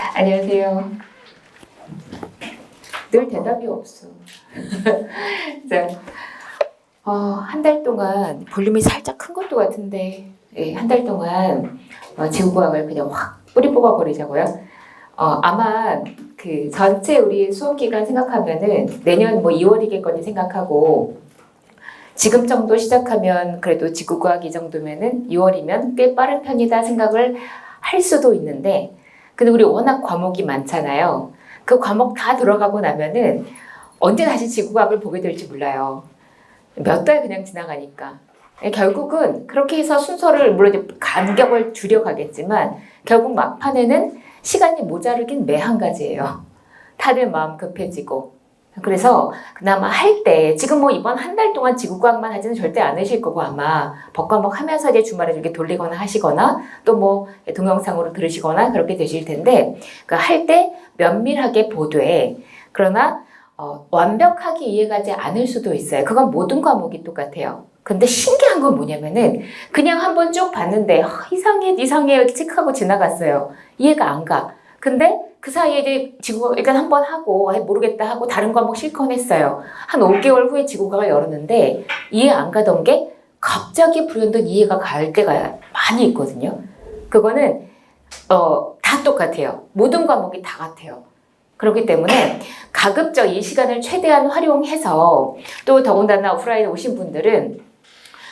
안녕하세요. 늘 대답이 없어. 자, 한 달 동안 볼륨이 살짝 큰 것도 같은데, 한 달 동안 지구과학을 그냥 확 뿌리 뽑아 버리자고요. 아마 그 전체 우리 수업 기간 생각하면은 내년 뭐 2월이겠거니 생각하고 지금 정도 시작하면 그래도 지구과학 이 정도면은 6월이면 꽤 빠른 편이다 생각을 할 수도 있는데, 근데 우리 워낙 과목이 많잖아요. 그 과목 다 들어가고 나면은 언제 다시 지구과학을 보게 될지 몰라요. 몇 달 그냥 지나가니까. 결국은 그렇게 해서 순서를 물론 간격을 줄여가겠지만 결국 막판에는 시간이 모자르긴 매 한 가지예요. 다들 마음 급해지고. 그래서 그나마 할 때 지금 뭐 이번 한 달 동안 지구과학만 하지는 절대 않으실 거고 아마 법과목 하면서 이제 주말에 이렇게 돌리거나 하시거나 또 뭐 동영상으로 들으시거나 그렇게 되실 텐데 그 할 때 면밀하게 보되 그러나 완벽하게 이해가지 않을 수도 있어요. 그건 모든 과목이 똑같아요. 근데 신기한 건 뭐냐면은 그냥 한번 쭉 봤는데 이상해 이렇게 체크하고 지나갔어요. 이해가 안 가. 근데 그 사이에 이제 지구과학 일단 한번 하고 모르겠다 하고 다른 과목 실컷 했어요. 한 5개월 후에 지구과학을 열었는데 이해 안 가던 게 갑자기 불현듯 이해가 갈 때가 많이 있거든요. 그거는 다 똑같아요. 모든 과목이 다 같아요. 그렇기 때문에 가급적 이 시간을 최대한 활용해서 또 더군다나 오프라인에 오신 분들은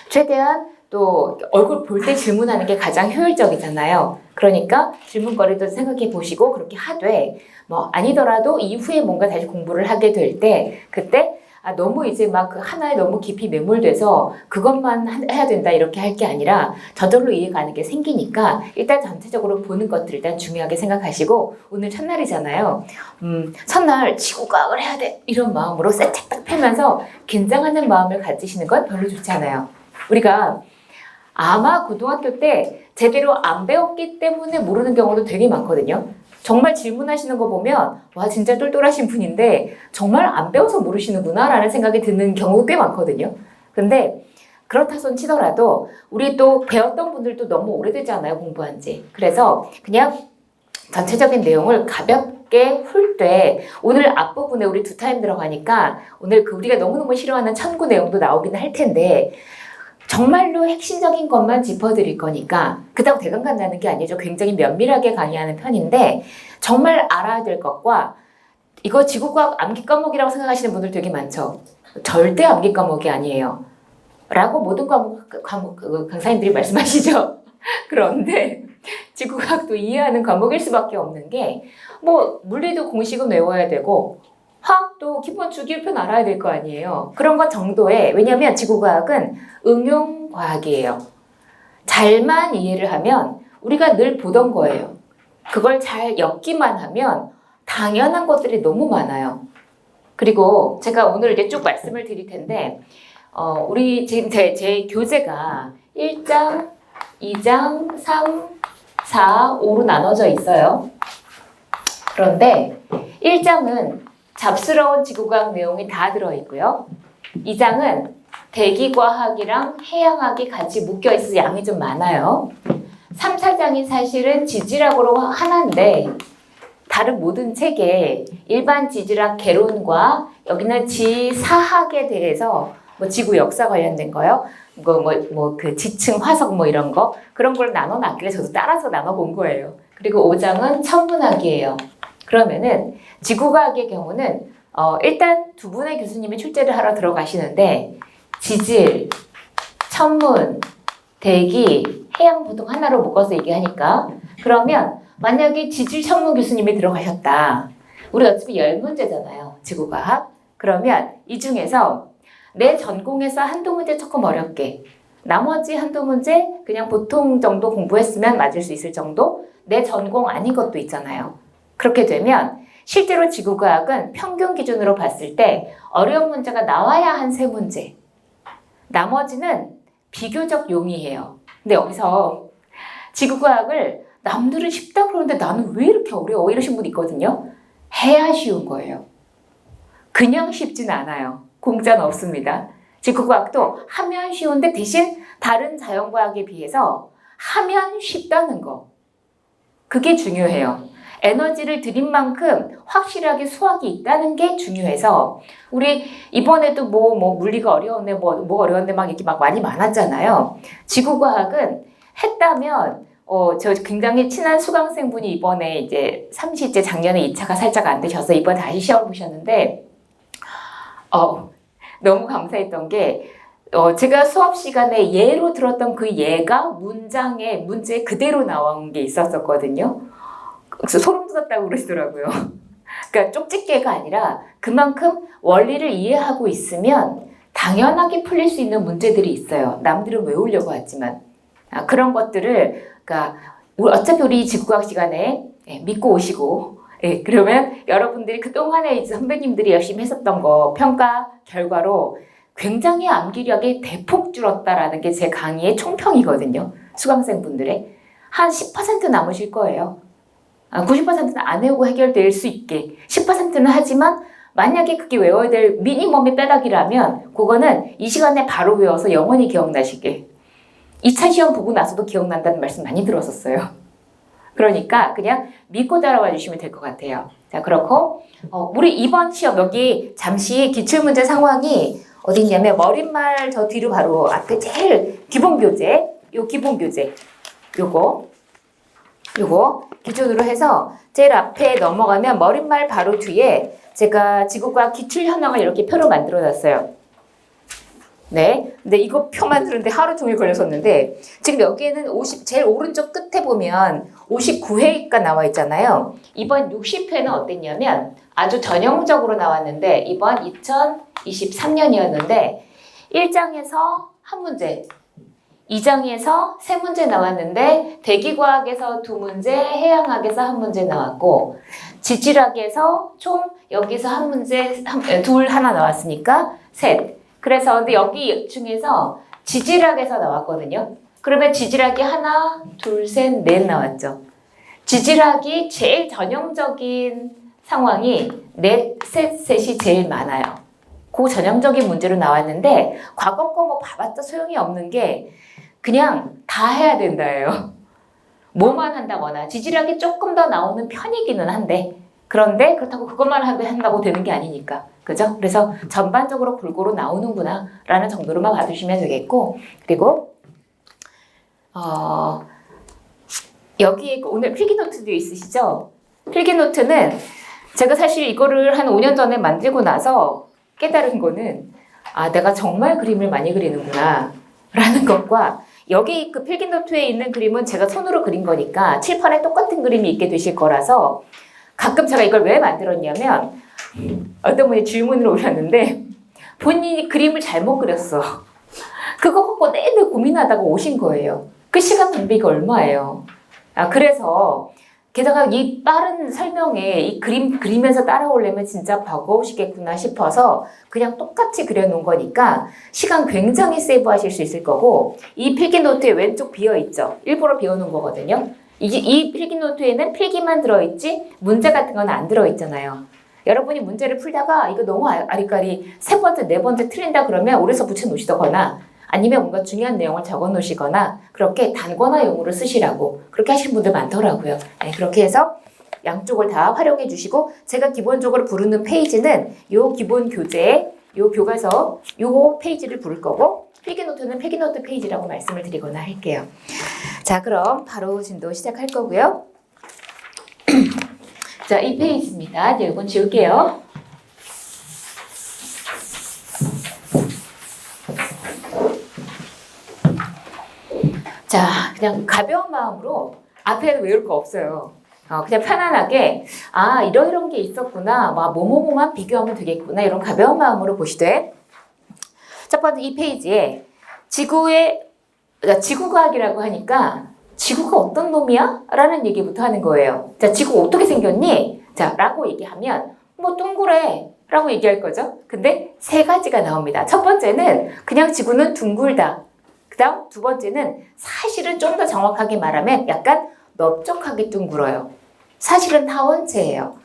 최대한 또 얼굴 볼 때 질문하는 게 가장 효율적이잖아요. 그러니까 질문거리도 생각해 보시고 그렇게 하되 뭐 아니더라도 이후에 뭔가 다시 공부를 하게 될 때 그때 너무 이제 막 그 하나에 너무 깊이 매몰돼서 그것만 해야 된다 이렇게 할 게 아니라 저절로 이해가는 게 생기니까 일단 전체적으로 보는 것들 일단 중요하게 생각하시고 오늘 첫날이잖아요. 첫날 지구과학을 해야 돼 이런 마음으로 쎄책 딱 펴면서 긴장하는 마음을 가지시는 건 별로 좋지 않아요. 우리가 아마 고등학교 때 제대로 안 배웠기 때문에 모르는 경우도 되게 많거든요. 정말 질문하시는 거 보면 와 진짜 똘똘하신 분인데 정말 안 배워서 모르시는구나 라는 생각이 드는 경우가 꽤 많거든요. 근데 그렇다 손 치더라도 우리 또 배웠던 분들도 너무 오래되잖아요, 공부한 지. 그래서 그냥 전체적인 내용을 가볍게 훑 때 오늘 앞부분에 우리 2타임 들어가니까 오늘 그 우리가 너무너무 싫어하는 천구 내용도 나오긴 할 텐데 정말로 핵심적인 것만 짚어드릴 거니까 그렇다고 대강 간다는 게 아니죠. 굉장히 면밀하게 강의하는 편인데 정말 알아야 될 것과 이거 지구과학 암기 과목이라고 생각하시는 분들 되게 많죠. 절대 암기 과목이 아니에요. 라고 모든 강사님들이 말씀하시죠. 그런데 지구과학도 이해하는 과목일 수밖에 없는 게 뭐 물리도 공식은 외워야 되고 화학도 기본 주기율표 알아야 될 거 아니에요. 그런 것 정도에 왜냐하면 지구과학은 응용과학이에요. 잘만 이해를 하면 우리가 늘 보던 거예요. 그걸 잘 엮기만 하면 당연한 것들이 너무 많아요. 그리고 제가 오늘 이제 쭉 말씀을 드릴 텐데 우리 지금 제 교재가 1장, 2장, 3, 4, 5로 나눠져 있어요. 그런데 1장은 잡스러운 지구과학 내용이 다 들어있고요. 2장은 대기과학이랑 해양학이 같이 묶여있어서 양이 좀 많아요. 3, 4장이 사실은 지질학으로 하나인데 다른 모든 책에 일반 지질학 개론과 여기는 지사학에 대해서 뭐 지구 역사 관련된 거요. 그 지층 화석 뭐 이런 거 그런 걸 나눠놨길래 저도 따라서 나눠본 거예요. 그리고 5장은 천문학이에요. 그러면은 지구과학의 경우는 일단 2분의 교수님이 출제를 하러 들어가시는데 지질, 천문, 대기, 해양 보통 하나로 묶어서 얘기하니까 그러면 만약에 지질 천문 교수님이 들어가셨다. 우리 어차피 10문제잖아요. 지구과학. 그러면 이 중에서 내 전공에서 한두 문제 조금 어렵게 나머지 한두 문제 그냥 보통 정도 공부했으면 맞을 수 있을 정도 내 전공 아닌 것도 있잖아요. 그렇게 되면 실제로 지구과학은 평균 기준으로 봤을 때 어려운 문제가 나와야 한 3문제. 나머지는 비교적 용이해요. 근데 여기서 지구과학을 남들은 쉽다 그러는데 나는 왜 이렇게 어려워? 이러신 분 있거든요. 해야 쉬운 거예요. 그냥 쉽진 않아요. 공짜는 없습니다. 지구과학도 하면 쉬운데 대신 다른 자연과학에 비해서 하면 쉽다는 거. 그게 중요해요. 에너지를 들인 만큼 확실하게 수확이 있다는 게 중요해서 우리 이번에도 뭐 물리가 어려웠네 뭐 어려웠네 막 이렇게 막 많이 많았잖아요. 지구과학은 했다면 저 굉장히 친한 수강생분이 이번에 이제 3시째 작년에 2차가 살짝 안 되셔서 이번에 다시 시험을 보셨는데 너무 감사했던 게 제가 수업 시간에 예로 들었던 그 예가 문장에 문제 그대로 나온 게 있었었거든요. 그래서 소름 돋았다고 그러시더라고요. 그러니까 쪽집게가 아니라 그만큼 원리를 이해하고 있으면 당연하게 풀릴 수 있는 문제들이 있어요. 남들은 외우려고 하지만. 그런 것들을 그러니까 어차피 우리 지구과학 시간에 믿고 오시고 그러면 여러분들이 그동안에 선배님들이 열심히 했었던 거 평가 결과로 굉장히 암기력이 대폭 줄었다라는 게 제 강의의 총평이거든요. 수강생분들의. 한 10% 남으실 거예요. 90%는 안 외우고 해결될 수 있게 10%는 하지만 만약에 그게 외워야 될 미니멈의 빼닥이라면 그거는 이 시간에 바로 외워서 영원히 기억나시게 2차 시험 보고 나서도 기억난다는 말씀 많이 들었었어요. 그러니까 그냥 믿고 따라와 주시면 될 것 같아요. 자, 그렇고 우리 이번 시험 여기 잠시 기출문제 상황이 어디 있냐면 머릿말 저 뒤로 바로 앞에 제일 기본교재 요 기본교재 요거 기준으로 해서 제일 앞에 넘어가면 머릿말 바로 뒤에 제가 지구과학 기출 현황을 이렇게 표로 만들어 놨어요. 네. 근데 이거 표 만드는데 하루 종일 걸렸었는데 지금 여기에는 제일 오른쪽 끝에 보면 59회가 나와 있잖아요. 이번 60회는 어땠냐면 아주 전형적으로 나왔는데 이번 2023년이었는데 1장에서 한 문제 2장에서 3문제 나왔는데 대기과학에서 2문제, 해양학에서 1문제 나왔고 지질학에서 총 여기서 한 문제, 하나 나왔으니까 셋. 그래서 근데 여기 중에서 지질학에서 나왔거든요. 그러면 지질학이 하나, 둘, 셋, 넷 나왔죠. 지질학이 제일 전형적인 상황이 셋이 제일 많아요. 그 전형적인 문제로 나왔는데 과거 거 뭐 봐봤자 소용이 없는 게 그냥 다 해야 된다예요. 뭐만 한다거나 지질학이 조금 더 나오는 편이기는 한데 그런데 그렇다고 그것만 한다고 되는 게 아니니까. 그죠? 그래서 전반적으로 골고루 나오는구나 라는 정도로만 봐주시면 되겠고 그리고 여기 오늘 필기노트도 있으시죠? 필기노트는 제가 사실 이거를 한 5년 전에 만들고 나서 깨달은 거는 내가 정말 그림을 많이 그리는구나 라는 것과 여기 그 필기노트에 있는 그림은 제가 손으로 그린 거니까 칠판에 똑같은 그림이 있게 되실 거라서 가끔 제가 이걸 왜 만들었냐면 어떤 분이 질문을 올렸는데 본인이 그림을 잘못 그렸어. 그거 갖고 내내 고민하다가 오신 거예요. 그 시간 낭비가 얼마예요. 그래서 게다가 이 빠른 설명에 이 그림 그리면서 따라오려면 진짜 버거우시겠구나 싶어서 그냥 똑같이 그려놓은 거니까 시간 굉장히 세이브하실 수 있을 거고 이 필기노트에 왼쪽 비어있죠. 일부러 비워놓은 거거든요. 이 필기노트에는 필기만 들어있지 문제 같은 건 안 들어있잖아요. 여러분이 문제를 풀다가 이거 너무 아리까리 세 번째, 네 번째 틀린다 그러면 오래서 붙여놓으시거나 아니면 뭔가 중요한 내용을 적어놓으시거나 그렇게 단권화용으로 쓰시라고 그렇게 하시는 분들 많더라고요. 네, 그렇게 해서 양쪽을 다 활용해 주시고 제가 기본적으로 부르는 페이지는 요 기본 교재에 요 교과서 요 페이지를 부를 거고 필기노트는 필기노트 페이지라고 말씀을 드리거나 할게요. 자, 그럼 바로 진도 시작할 거고요. 자, 이 페이지입니다. 이제 이건 지울게요. 자, 그냥 가벼운 마음으로 앞에는 외울 거 없어요. 그냥 편안하게 이런 게 있었구나. 뭐뭐뭐만 비교하면 되겠구나. 이런 가벼운 마음으로 보시되 첫 번째 이 페이지에 지구과학이라고 하니까 지구가 어떤 놈이야? 라는 얘기부터 하는 거예요. 자, 지구 어떻게 생겼니? 자, 라고 얘기하면 둥그래 라고 얘기할 거죠. 근데 세 가지가 나옵니다. 첫 번째는 그냥 지구는 둥글다. 그 다음 두 번째는 사실은 좀 더 정확하게 말하면 약간 넓적하게 둥글어요. 사실은 타원체예요.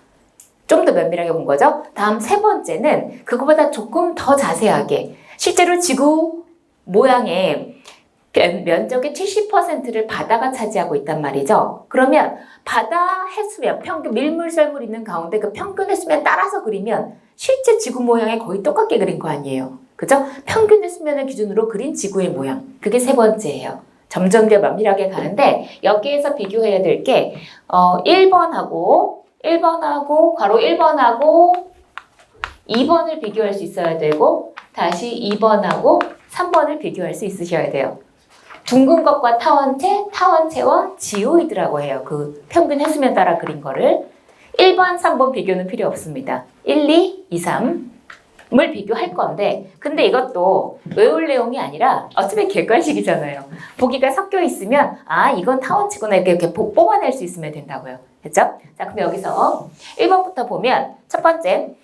좀 더 면밀하게 본 거죠. 다음 세 번째는 그거보다 조금 더 자세하게 실제로 지구 모양의 면적의 70%를 바다가 차지하고 있단 말이죠. 그러면 바다 해수면, 평균 밀물썰물 있는 가운데 그 평균 해수면 따라서 그리면 실제 지구 모양에 거의 똑같게 그린 거 아니에요. 그죠? 평균 해수면을 기준으로 그린 지구의 모양. 그게 세 번째예요. 점점 더 면밀하게 가는데 여기에서 비교해야 될 게 1번하고 괄호 1번하고 2번을 비교할 수 있어야 되고 다시 2번하고 3번을 비교할 수 있으셔야 돼요. 둥근 것과 타원체, 타원체와 지오이드라고 해요. 그 평균 해수면 따라 그린 거를. 1번, 3번 비교는 필요 없습니다. 1, 2, 2, 3을 비교할 건데 근데 이것도 외울 내용이 아니라 어차피 객관식이잖아요. 보기가 섞여 있으면 아 이건 타원체구나 이렇게 뽑아낼 수 있으면 된다고요. 됐죠? 자 그럼 여기서 1번부터 보면 첫 번째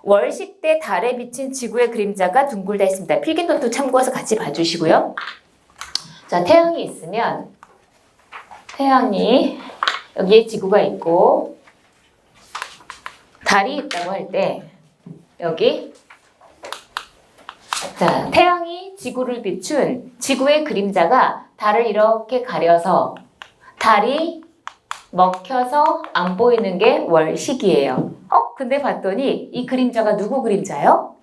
월식 때 달에 비친 지구의 그림자가 둥글다 했습니다. 필기노트 참고해서 같이 봐주시고요. 자, 태양이 있으면 태양이 여기에 지구가 있고 달이 있다고 할 때 여기 자, 태양이 지구를 비춘 지구의 그림자가 달을 이렇게 가려서 달이 먹혀서 안 보이는 게 월식이에요. 근데 봤더니 이 그림자가 누구 그림자요?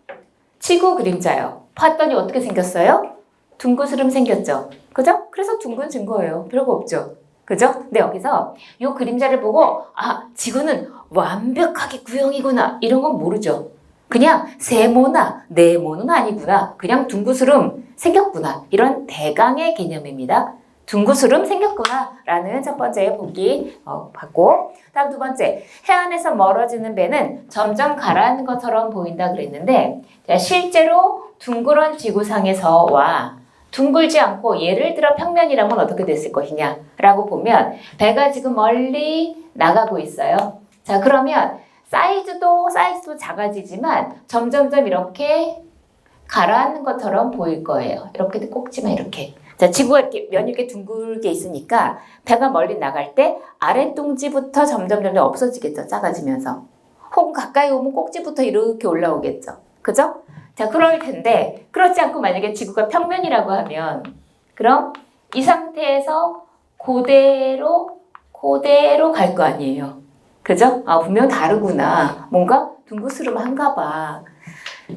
지구 그림자요. 봤더니 어떻게 생겼어요? 둥그스름 생겼죠. 그죠? 그래서 둥근 거예요. 별거 없죠. 그죠? 근데 여기서 이 그림자를 보고 아 지구는 완벽하게 구형이구나 이런 건 모르죠. 그냥 세모나 네모는 아니구나. 그냥 둥그스름 생겼구나. 이런 대강의 개념입니다. 둥그스름 생겼구나 라는 첫 번째 보기 받고 다음 두 번째 해안에서 멀어지는 배는 점점 가라앉는 것처럼 보인다 그랬는데 실제로 둥그런 지구상에서와 둥글지 않고 예를 들어 평면이라면 어떻게 됐을 것이냐 라고 보면 배가 지금 멀리 나가고 있어요. 자 그러면 사이즈도 작아지지만 점점점 이렇게 가라앉는 것처럼 보일 거예요. 이렇게 꼭지만 이렇게. 자, 지구가 이렇게 면이 이렇게 둥글게 있으니까 배가 멀리 나갈 때 아랫둥지부터 점점 없어지겠죠. 작아지면서. 혹은 가까이 오면 꼭지부터 이렇게 올라오겠죠. 그죠? 자, 그럴 텐데 그렇지 않고 만약에 지구가 평면이라고 하면 그럼 이 상태에서 그대로 갈 거 아니에요. 그죠? 아, 분명 다르구나. 뭔가 둥그스름한가 봐.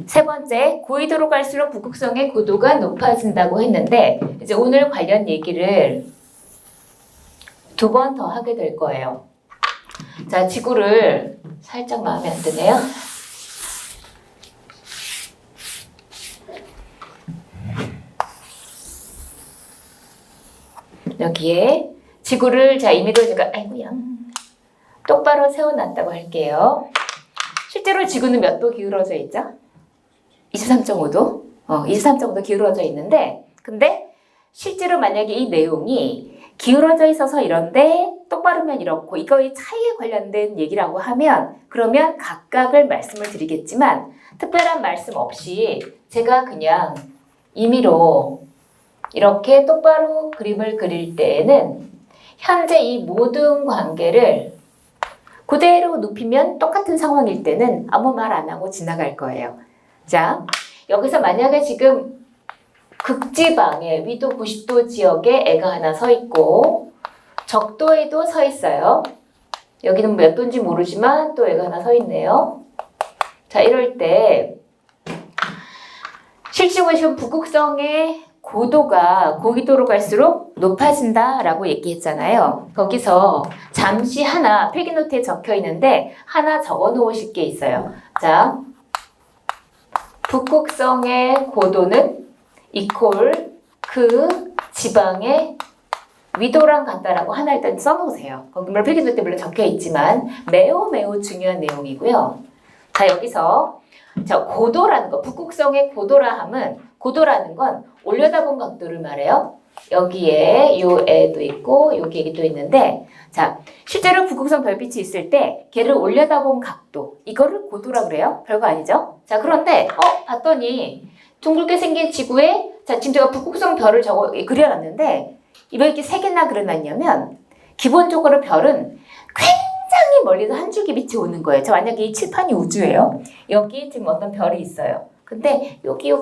세 번째, 고緯도로 갈수록 북극성의 고도가 높아진다고 했는데 이제 오늘 관련 얘기를 두 번 더 하게 될 거예요. 자, 지구를 살짝 마음에 안 드네요. 여기에 지구를 자 이미로 제가 아이고야 똑바로 세워놨다고 할게요. 실제로 지구는 몇 도 기울어져 있죠? 23.5도? 23.5도 기울어져 있는데 근데 실제로 만약에 이 내용이 기울어져 있어서 이런데 똑바르면 이렇고 이거의 차이에 관련된 얘기라고 하면 그러면 각각을 말씀을 드리겠지만 특별한 말씀 없이 제가 그냥 임의로 이렇게 똑바로 그림을 그릴 때에는 현재 이 모든 관계를 그대로 눕히면 똑같은 상황일 때는 아무 말 안 하고 지나갈 거예요. 자, 여기서 만약에 지금 극지방에 위도 90도 지역에 애가 하나 서 있고 적도에도 서 있어요. 여기는 몇 도인지 모르지만 또 애가 하나 서 있네요. 자, 이럴 때 실제로 지금 북극성의 고도가 고緯도로 갈수록 높아진다라고 얘기했잖아요. 거기서 잠시 하나 필기노트에 적혀 있는데 하나 적어 놓으실 게 있어요. 자, 북극성의 고도는 이퀄 그 지방의 위도랑 같다라고 하나 일단 써놓으세요. 거기 물론 필기노트에 물론 적혀 있지만 매우 중요한 내용이고요. 자, 여기서 자, 고도라는 거, 북극성의 고도라는 건 올려다본 각도를 말해요. 여기에 요 애도 있고 여기 애도 있는데 자, 실제로 북극성 별빛이 있을 때 걔를 올려다본 각도 이거를 고도라 그래요. 별거 아니죠? 자, 그런데 봤더니 둥글게 생긴 지구에 자, 지금 제가 북극성 별을 그려놨는데 왜 이렇게 세 개나 그려놨냐면 기본적으로 별은 굉장히 멀리서 한 줄기 빛이 오는 거예요. 저 만약에 이 칠판이 우주예요. 여기 지금 어떤 별이 있어요. 근데 여기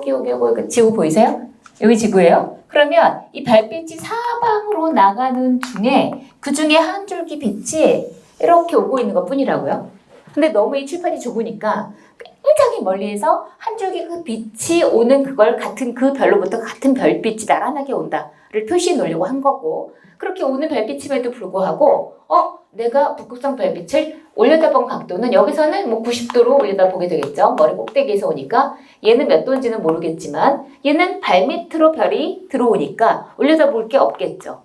지구 보이세요? 여기 지구예요. 그러면 이 별빛이 사방으로 나가는 중에 그 중에 한 줄기 빛이 이렇게 오고 있는 것 뿐이라고요. 근데 너무 이 칠판이 좁으니까 굉장히 멀리에서 한 줄기 그 빛이 오는 그걸 같은 그 별로부터 같은 별빛이 나란하게 온다를 표시해 놓으려고 한 거고, 그렇게 오는 별빛임에도 불구하고 내가 북극성 별빛을 올려다본 각도는 여기서는 뭐 90도로 올려다보게 되겠죠. 머리 꼭대기에서 오니까. 얘는 몇 도인지는 모르겠지만 얘는 발밑으로 별이 들어오니까 올려다볼 게 없겠죠.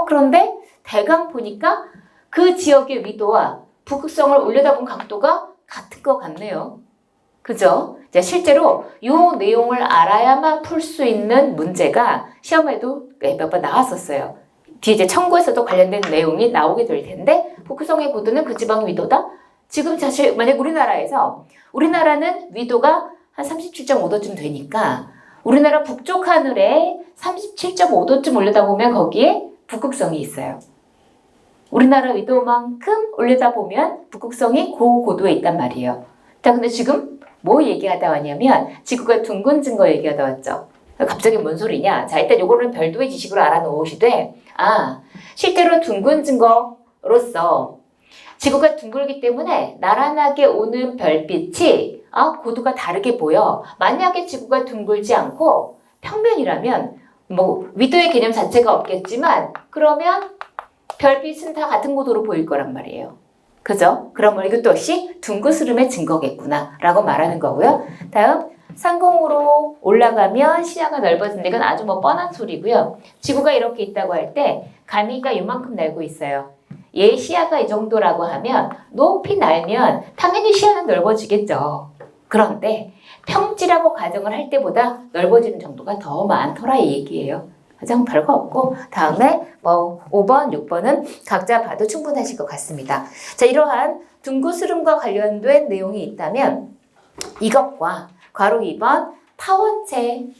그런데 대강 보니까 그 지역의 위도와 북극성을 올려다본 각도가 같은 것 같네요. 그죠? 자, 실제로 이 내용을 알아야만 풀 수 있는 문제가 시험에도 몇 번 나왔었어요. 뒤에 이제 청구에서도 관련된 내용이 나오게 될 텐데, 북극성의 고도는 그 지방 위도다? 지금 사실 만약 우리나라는 위도가 한 37.5도쯤 되니까 우리나라 북쪽 하늘에 37.5도쯤 올려다보면 거기에 북극성이 있어요. 우리나라 위도만큼 올려다보면 북극성이 그 고도에 있단 말이에요. 자, 근데 지금 뭐 얘기하다 왔냐면 지구가 둥근 거 얘기하다 왔죠. 갑자기 뭔 소리냐? 자, 일단 요거는 별도의 지식으로 알아놓으시되, 실제로 둥근 증거로서 지구가 둥글기 때문에 나란하게 오는 별빛이 고도가 다르게 보여. 만약에 지구가 둥글지 않고 평면이라면 뭐 위도의 개념 자체가 없겠지만 그러면 별빛은 다 같은 고도로 보일 거란 말이에요. 그죠? 그럼 이것도 역시 둥그스름의 증거겠구나 라고 말하는 거고요. 다음, 상공으로 올라가면 시야가 넓어진다. 이건 아주 뭐 뻔한 소리고요. 지구가 이렇게 있다고 할 때 가미가 이만큼 날고 있어요. 얘 시야가 이 정도라고 하면 높이 날면 당연히 시야는 넓어지겠죠. 그런데 평지라고 가정을 할 때보다 넓어지는 정도가 더 많더라 이 얘기예요. 가장 별거 없고, 다음에 뭐 5번, 6번은 각자 봐도 충분하실 것 같습니다. 자, 이러한 둥그스름과 관련된 내용이 있다면 이것과 괄호 2번 타원체의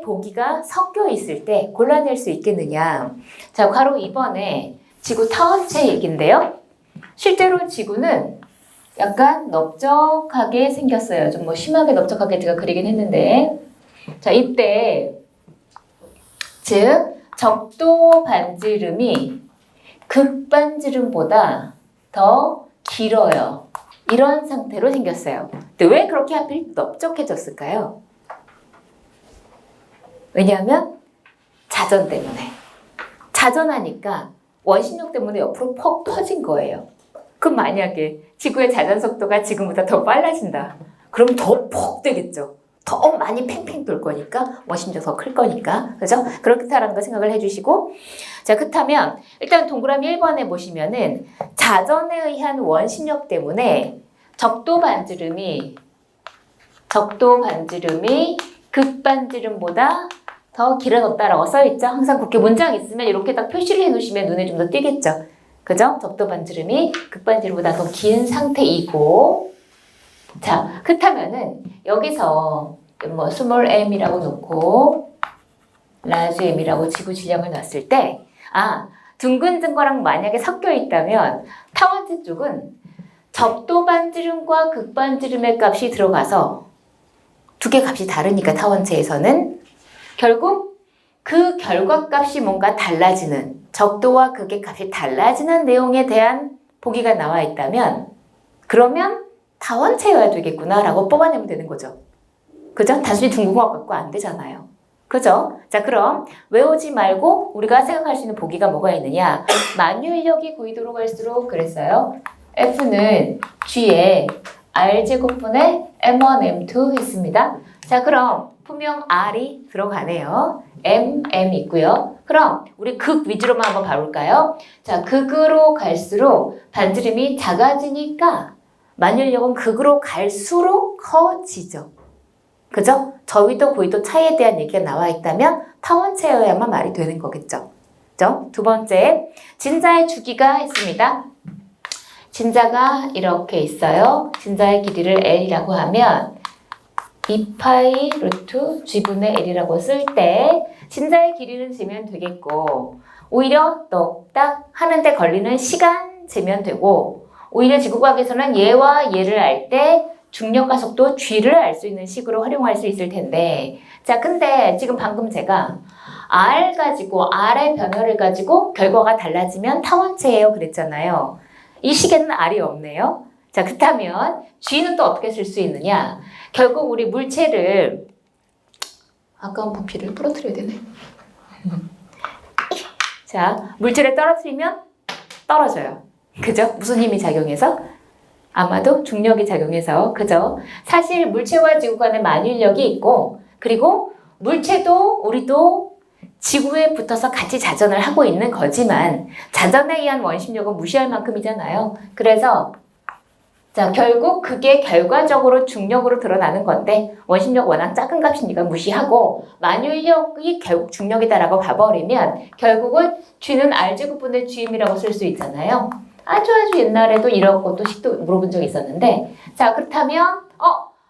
보기가 섞여 있을 때 골라낼 수 있겠느냐. 자, 괄호 2번에 지구 타원체 얘기인데요. 실제로 지구는 약간 넓적하게 생겼어요. 좀 뭐 심하게 넓적하게 제가 그리긴 했는데, 자, 이때 즉 적도 반지름이 극반지름보다 더 길어요. 이런 상태로 생겼어요. 근데 왜 그렇게 하필 넓적해졌을까요? 왜냐하면 자전 때문에. 자전하니까 원심력 때문에 옆으로 퍽 터진 거예요. 그럼 만약에 지구의 자전 속도가 지금보다 더 빨라진다. 그럼 더 퍽 되겠죠. 더 많이 팽팽 돌 거니까 원심력 더 클 거니까. 그죠? 그렇다라는 거 생각을 해주시고, 자, 그렇다면 일단 동그라미 1번에 보시면은 자전에 의한 원심력 때문에 적도 반지름이 극반지름보다 더 길어졌다라고 써있죠. 항상 그렇게 문장 있으면 이렇게 딱 표시를 해놓으시면 눈에 좀 더 띄겠죠. 그죠? 적도 반지름이 극반지름보다 더 긴 상태이고, 자, 그렇다면은 여기서 뭐 스몰 m이라고 놓고 라지 m이라고 지구 질량을 놨을 때, 둥근 증거랑 만약에 섞여 있다면 타원체 쪽은 적도 반지름과 극반지름의 값이 들어가서 두 개 값이 다르니까 타원체에서는 결국 그 결과값이 뭔가 달라지는, 적도와 극의 값이 달라지는 내용에 대한 보기가 나와 있다면 그러면 타원체여야 되겠구나라고 뽑아내면 되는 거죠. 그죠? 단순히 둥근 거 갖고 안 되잖아요. 그죠? 자, 그럼 외우지 말고 우리가 생각할 수 있는 보기가 뭐가 있느냐? 만유인력이 고위도로 갈수록 그랬어요. F는 G에 R제곱분의 M1, M2 했습니다. 자, 그럼 분명 R이 들어가네요. M 있고요. 그럼 우리 극 위주로만 한번 봐볼까요? 자, 극으로 갈수록 반지름이 작아지니까 만유인력은 극으로 갈수록 커지죠. 그죠? 저위도 고위도 차이에 대한 얘기가 나와 있다면 타원체여야만 말이 되는 거겠죠. 그죠? 두 번째, 진자의 주기가 있습니다. 진자가 이렇게 있어요. 진자의 길이를 L이라고 하면 2파이 루트 G분의 L이라고 쓸 때 진자의 길이는 재면 되겠고, 오히려 똑딱 하는데 걸리는 시간 재면 되고, 오히려 지구과학에서는 얘와 얘를 알 때 중력과 속도 G를 알 수 있는 식으로 활용할 수 있을 텐데, 자, 근데 지금 방금 제가 R 가지고 R의 변화를 가지고 결과가 달라지면 타원체예요 그랬잖아요. 이 식에는 R이 없네요. 자, 그렇다면 G는 또 어떻게 쓸 수 있느냐? 결국 우리 물체를 아까운 부피를 부러뜨려야 되네. 자, 물체를 떨어뜨리면 떨어져요. 그죠? 무슨 힘이 작용해서? 아마도 중력이 작용해서. 그죠? 사실 물체와 지구 간에 만유인력이 있고, 그리고 물체도 우리도 지구에 붙어서 같이 자전을 하고 있는 거지만 자전에 의한 원심력은 무시할 만큼이잖아요. 그래서 자, 결국 그게 결과적으로 중력으로 드러나는 건데 원심력 워낙 작은 값이니까 무시하고 만유인력이 결국 중력이다라고 봐버리면 결국은 G는 R제곱분의 GM이라고 쓸 수 있잖아요. 아주 옛날에도 이런 것도 식도 물어본 적이 있었는데 자, 그렇다면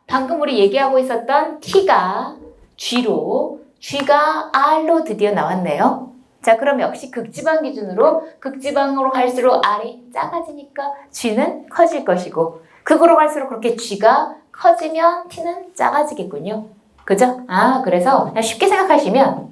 방금 우리 얘기하고 있었던 T가 G로 G가 R로 드디어 나왔네요. 자, 그럼 역시 극지방 기준으로 극지방으로 갈수록 R이 작아지니까 G는 커질 것이고 극으로 갈수록 그렇게 G가 커지면 T는 작아지겠군요. 그죠? 그래서 그냥 쉽게 생각하시면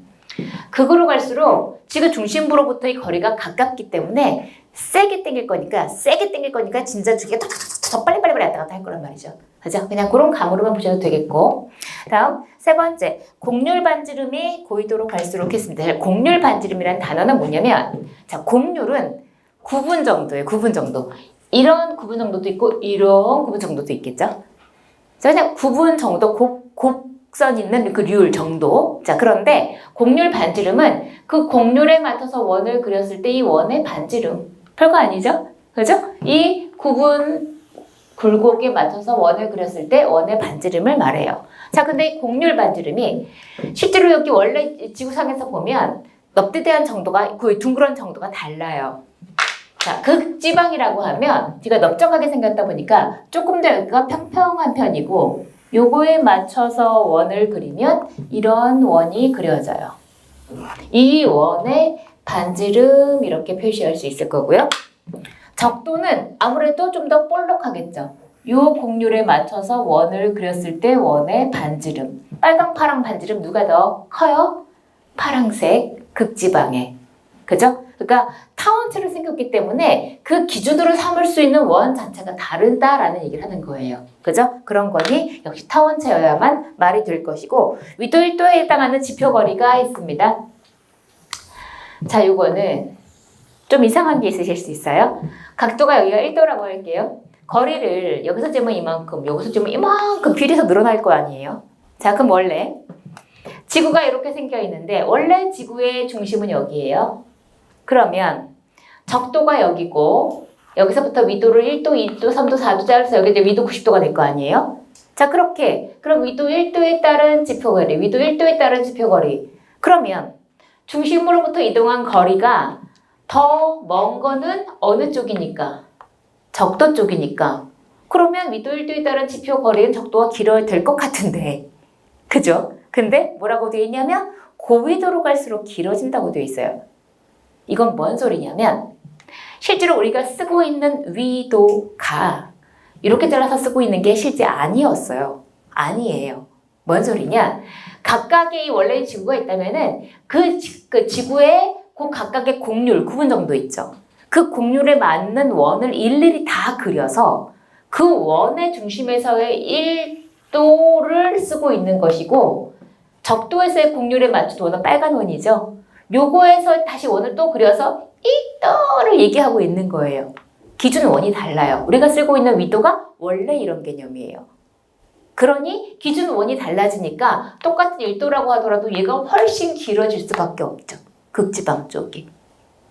극으로 갈수록 지구 중심부로부터의 거리가 가깝기 때문에 세게 당길 거니까 진짜 주기가 더 빨리 왔다 갔다 할 거란 말이죠. 그죠? 그냥 그런 감으로만 보셔도 되겠고 다음 세 번째 곡률 반지름이 고위도로 갈수록 했습니다. 곡률 반지름이라는 단어는 뭐냐면 자, 곡률은 구분 정도예요. 구분 정도. 이런 구분 정도도 있고 이런 구분 정도도 있겠죠. 자, 그냥 구분 정도 곡선 있는 그 률 정도. 자, 그런데 곡률 반지름은 그 곡률에 맞춰서 원을 그렸을 때 이 원의 반지름. 별거 아니죠? 그죠? 이 구분 굴곡에 맞춰서 원을 그렸을 때 원의 반지름을 말해요. 자, 근데 이 곡률 반지름이 실제로 여기 원래 지구상에서 보면 넙대대한 정도가 거의 둥그런 정도가 달라요. 자, 극지방이라고 하면 뒤가 넓적하게 생겼다 보니까 조금 더 여기가 평평한 편이고 요거에 맞춰서 원을 그리면 이런 원이 그려져요. 이 원의 반지름 이렇게 표시할 수 있을 거고요. 적도는 아무래도 좀 더 볼록하겠죠. 요 곡률에 맞춰서 원을 그렸을 때 원의 반지름. 빨강, 파랑 반지름 누가 더 커요? 파랑색 극지방에. 그죠? 그러니까 타원체로 생겼기 때문에 그 기준으로 삼을 수 있는 원 자체가 다르다라는 얘기를 하는 거예요. 그죠? 그런 거니 역시 타원체여야만 말이 될 것이고 위도 1도에 해당하는 지표거리가 있습니다. 자, 요거는 좀 이상한 게 있으실 수 있어요. 각도가 여기가 1도라고 할게요. 거리를 여기서 재면 이만큼, 여기서 재면 이만큼 비례해서 늘어날 거 아니에요. 자, 그럼 원래 지구가 이렇게 생겨 있는데 원래 지구의 중심은 여기예요. 그러면 적도가 여기고 여기서부터 위도를 1도, 2도, 3도, 4도 짜서 여기 이제 위도 90도가 될 거 아니에요. 자, 그렇게 그럼 위도 1도에 따른 지표거리, 위도 1도에 따른 지표거리. 그러면 중심으로부터 이동한 거리가 더 먼 거는 어느 쪽이니까? 적도 쪽이니까. 그러면 위도 1도에 따른 지표 거리는 적도가 길어야 될 것 같은데. 그죠? 근데 뭐라고 되어 있냐면 고위도로 갈수록 길어진다고 되어 있어요. 이건 뭔 소리냐면 실제로 우리가 쓰고 있는 위도가 이렇게 잘라서 쓰고 있는 게 실제 아니었어요. 아니에요. 뭔 소리냐? 각각의 원래의 지구가 있다면은 그 지구의 그 각각의 곡률, 구분 정도 있죠. 그 곡률에 맞는 원을 일일이 다 그려서 그 원의 중심에서의 1도를 쓰고 있는 것이고 적도에서의 곡률에 맞춘 원은 빨간 원이죠. 요거에서 다시 원을 또 그려서 1도를 얘기하고 있는 거예요. 기준 원이 달라요. 우리가 쓰고 있는 위도가 원래 이런 개념이에요. 그러니 기준 원이 달라지니까 똑같은 1도라고 하더라도 얘가 훨씬 길어질 수밖에 없죠. 극지방 쪽이.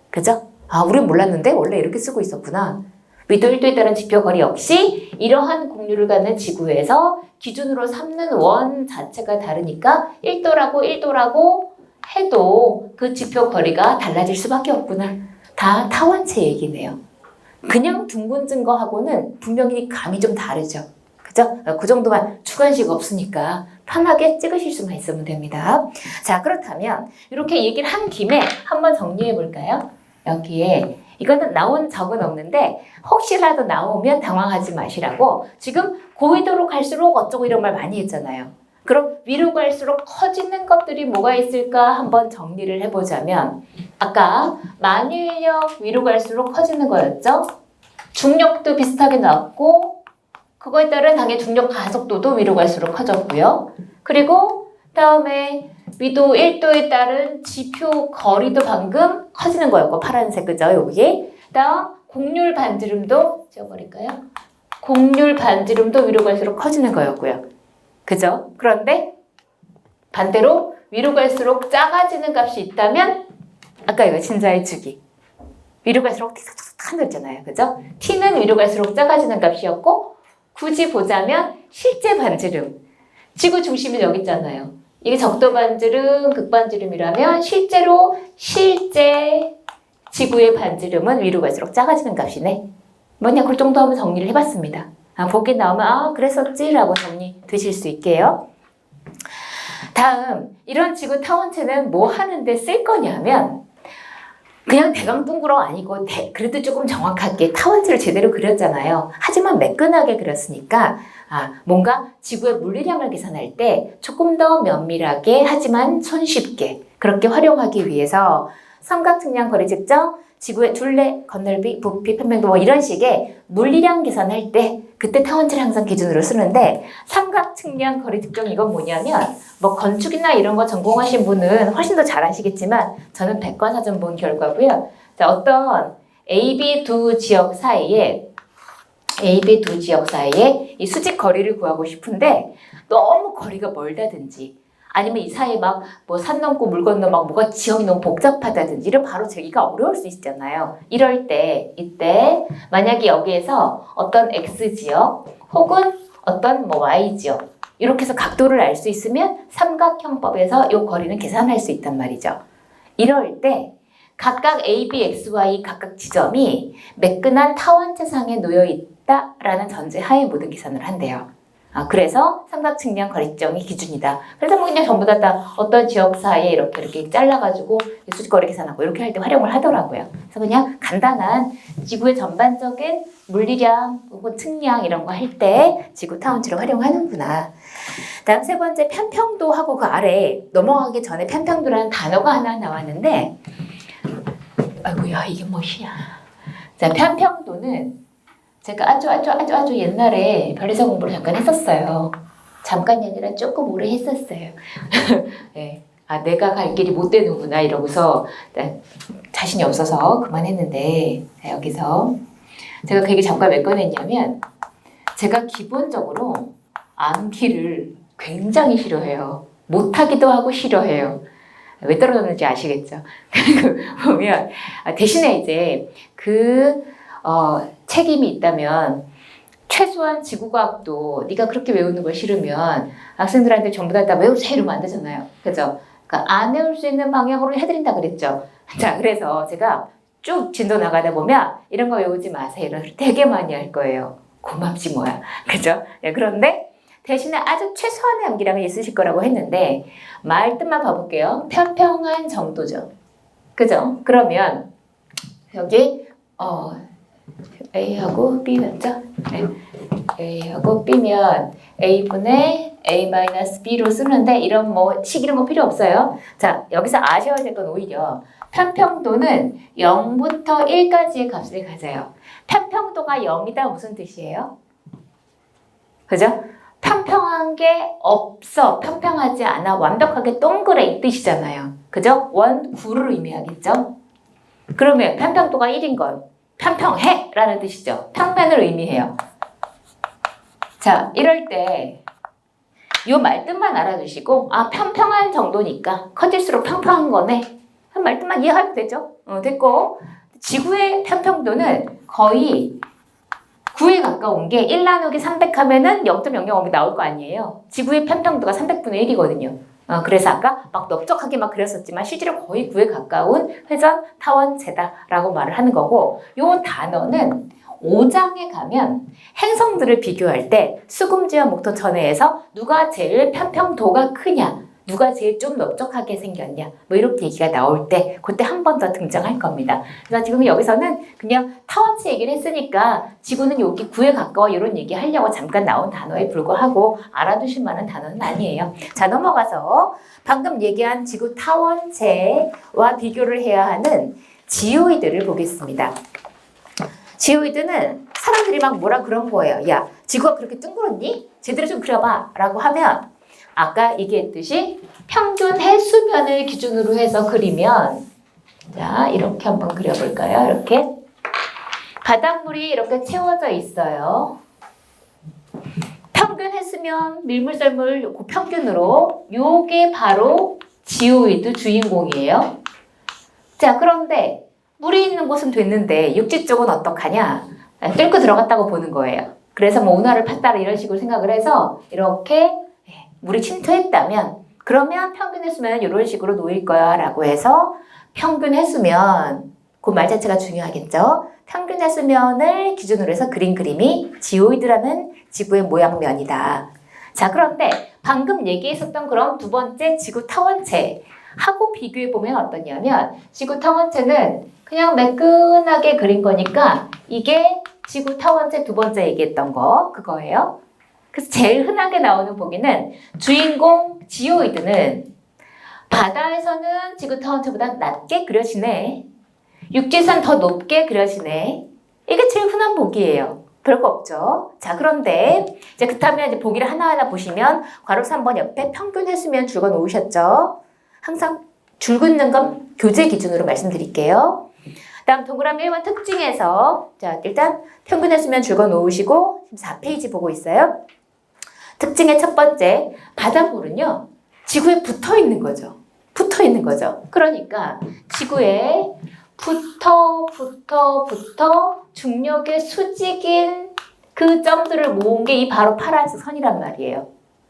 그죠? 우린 몰랐는데 원래 이렇게 쓰고 있었구나. 위도 1도에 따른 지표거리 역시 이러한 곡률을 갖는 지구에서 기준으로 삼는 원 자체가 다르니까 1도라고 해도 그 지표거리가 달라질 수밖에 없구나. 다 타원체 얘기네요. 그냥 둥근 증거하고는 분명히 감이 좀 다르죠. 그죠? 그 정도만 주관식 없으니까 편하게 찍으실 수만 있으면 됩니다. 자, 그렇다면 이렇게 얘기를 한 김에 한번 정리해 볼까요? 여기에 이거는 나온 적은 없는데 혹시라도 나오면 당황하지 마시라고 지금 고위도로 갈수록 어쩌고 이런 말 많이 했잖아요. 그럼 위로 갈수록 커지는 것들이 뭐가 있을까 한번 정리를 해보자면 아까 만일력 위로 갈수록 커지는 거였죠? 중력도 비슷하게 나왔고 그거에 따른 당의 중력 가속도도 위로 갈수록 커졌고요. 그리고 다음에 위도 1도에 따른 지표 거리도 방금 커지는 거였고 파란색 그죠? 여기 다음 곡률 반지름도 지워버릴까요? 곡률 반지름도 위로 갈수록 커지는 거였고요. 그죠? 그런데 반대로 위로 갈수록 작아지는 값이 있다면 아까 이거 진자의 주기 위로 갈수록 틱틱틱 하늘잖아요. 그죠? t는 위로 갈수록 작아지는 값이었고 굳이 보자면 실제 반지름 지구 중심이 여기 있잖아요. 이게 적도 반지름, 극반지름이라면 실제 지구의 반지름은 위로 갈수록 작아지는 값이네. 뭐냐 그 정도 한번 정리를 해봤습니다. 보기 나오면 그랬었지 라고 정리되실 수 있게요. 다음 이런 지구 타원체는 뭐 하는데 쓸 거냐면 그냥 대강둥그러 아니고 그래도 조금 정확하게 타원체를 제대로 그렸잖아요. 하지만 매끈하게 그렸으니까 뭔가 지구의 물리량을 계산할 때 조금 더 면밀하게 하지만 손쉽게 그렇게 활용하기 위해서 삼각측량 거리 측정, 지구의 둘레, 건널비, 부피, 편평도 뭐 이런 식의 물리량 계산할 때 그때 타원체를 항상 기준으로 쓰는데 삼각측량 거리 측정 이건 뭐냐면 뭐 건축이나 이런 거 전공하신 분은 훨씬 더 잘 아시겠지만 저는 백과사전 본 결과고요. 자, 어떤 AB 두 지역 사이에 이 수직 거리를 구하고 싶은데 너무 거리가 멀다든지 아니면 이 사이에 막 뭐 산 넘고 물 건너 막 뭐가 지형이 너무 복잡하다든지 이런 바로 재기가 어려울 수 있잖아요. 이럴 때 이때 만약에 여기에서 어떤 X지역 혹은 어떤 뭐 Y지역 이렇게 해서 각도를 알 수 있으면 삼각형법에서 이 거리는 계산할 수 있단 말이죠. 이럴 때 각각 A, B, X, Y 각각 지점이 매끈한 타원체상에 놓여 있다라는 전제 하에 모든 계산을 한대요. 그래서 삼각측량 거리 측정이 기준이다. 그래서 뭐 그냥 전부 다 어떤 지역 사이에 이렇게 잘라가지고 수직거리 계산하고 이렇게 할 때 활용을 하더라고요. 그래서 그냥 간단한 지구의 전반적인 물리량 혹은 측량 이런 거 할 때 지구 타원체를 활용하는구나. 다음 세 번째 편평도하고 그 아래 넘어가기 전에 편평도라는 단어가 하나 나왔는데 아이고야 이게 뭐야. 자, 편평도는 제가 아주 옛날에 별리사 공부를 잠깐 했었어요. 잠깐이 아니라 조금 오래 했었어요. 네. 내가 갈 길이 못 되는구나 이러고서 자신이 없어서 그만했는데 여기서 제가 그 얘기 잠깐 왜 꺼냈냐면 제가 기본적으로 암기를 굉장히 싫어해요. 못하기도 하고 싫어해요. 왜 떨어졌는지 아시겠죠? 보면 대신에 이제 책임이 있다면 최소한 지구과학도 네가 그렇게 외우는 걸 싫으면 학생들한테 전부 다 외우세요 이러면 안 되잖아요. 그죠? 그러니까 안 외울 수 있는 방향으로 해드린다 그랬죠. 자, 그래서 제가 쭉 진도 나가다 보면 이런 거 외우지 마세요. 이런 소리 되게 많이 할 거예요. 고맙지 뭐야. 그죠? 네, 그런데 대신에 아주 최소한의 암기량을 있으실 거라고 했는데 말뜻만 봐볼게요. 편평한 정도죠. 그죠? 그러면 여기 A하고 B 맞죠? 네. A하고 B면 A분의 A-B로 쓰는데 이런 식 이런 거 필요 없어요. 자, 여기서 아셔야 될 건 오히려 편평도는 0부터 1까지의 값을 가져요. 편평도가 0이다 무슨 뜻이에요? 그죠? 편평한 게 없어, 편평하지 않아, 완벽하게 동그래 이 뜻이잖아요. 그죠? 원구를 의미하겠죠? 그러면 편평도가 1인 건 편평해! 라는 뜻이죠. 평면을 의미해요. 자, 이럴 때 이 말뜻만 알아두시고 편평한 정도니까 커질수록 평평한 거네. 한 말뜻만 이해하면 되죠. 됐고 지구의 편평도는 거의 9에 가까운 게 1 나누기 300 하면은 0.005이 나올 거 아니에요. 지구의 편평도가 300분의 1이거든요. 그래서 아까 막 넓적하게 막 그렸었지만 실제로 거의 9에 가까운 회전 타원체다라고 말을 하는 거고 요 단어는 5장에 가면 행성들을 비교할 때 수금지와 목토 천해에서 누가 제일 편평도가 크냐 누가 제일 좀 넓적하게 생겼냐 뭐 이렇게 얘기가 나올 때 그때 한 번 더 등장할 겁니다. 그래서 지금 여기서는 그냥 타원체 얘기를 했으니까 지구는 여기 9에 가까워 이런 얘기 하려고 잠깐 나온 단어에 불과하고 알아두실 만한 단어는 아니에요. 자, 넘어가서 방금 얘기한 지구 타원체와 비교를 해야 하는 지오이드를 보겠습니다. 지오이드는 사람들이 막 뭐라 그런 거예요. 야, 지구가 그렇게 둥그렇니? 제대로 좀 그려봐 라고 하면 아까 얘기했듯이 평균 해수면을 기준으로 해서 그리면 자, 이렇게 한번 그려볼까요? 이렇게 바닷물이 이렇게 채워져 있어요. 평균 해수면 밀물썰물 그 평균으로 요게 바로 지오이드 주인공이에요. 자, 그런데 물이 있는 곳은 됐는데 육지 쪽은 어떡하냐? 뚫고 들어갔다고 보는 거예요. 그래서 뭐 운하를 팠다라 이런 식으로 생각을 해서 이렇게 물이 침투했다면 그러면 평균 해수면은 이런 식으로 놓일 거야 라고 해서 평균 해수면 그 말 자체가 중요하겠죠. 평균 해수면을 기준으로 해서 그린 그림이 지오이드라는 지구의 모양면이다. 자, 그런데 방금 얘기했었던 그런 두 번째 지구 타원체 하고 비교해 보면 어떠냐면 지구 타원체는 그냥 매끈하게 그린 거니까 이게 지구 타원체 두 번째 얘기했던 거 그거예요. 그래서 제일 흔하게 나오는 보기는 주인공 지오이드는 바다에서는 지구 타원체보다 낮게 그려지네. 육지에선 더 높게 그려지네. 이게 제일 흔한 보기예요. 별거 없죠. 자, 그런데 이제 그렇다면 이제 보기를 하나하나 보시면 괄호 3번 옆에 평균 해수면 줄거 놓으셨죠? 항상 줄 긋는 건 교재 기준으로 말씀드릴게요. 다음 동그라미 1번 특징에서 자, 일단 평균 해수면 줄거 놓으시고 4페이지 보고 있어요. 특징의 첫 번째, 바닷물은요, 지구에 붙어 있는 거죠. 붙어 있는 거죠. 그러니까 지구에 붙어 중력의 수직인 그 점들을 모은 게 이 바로 파란색 선이란 말이에요.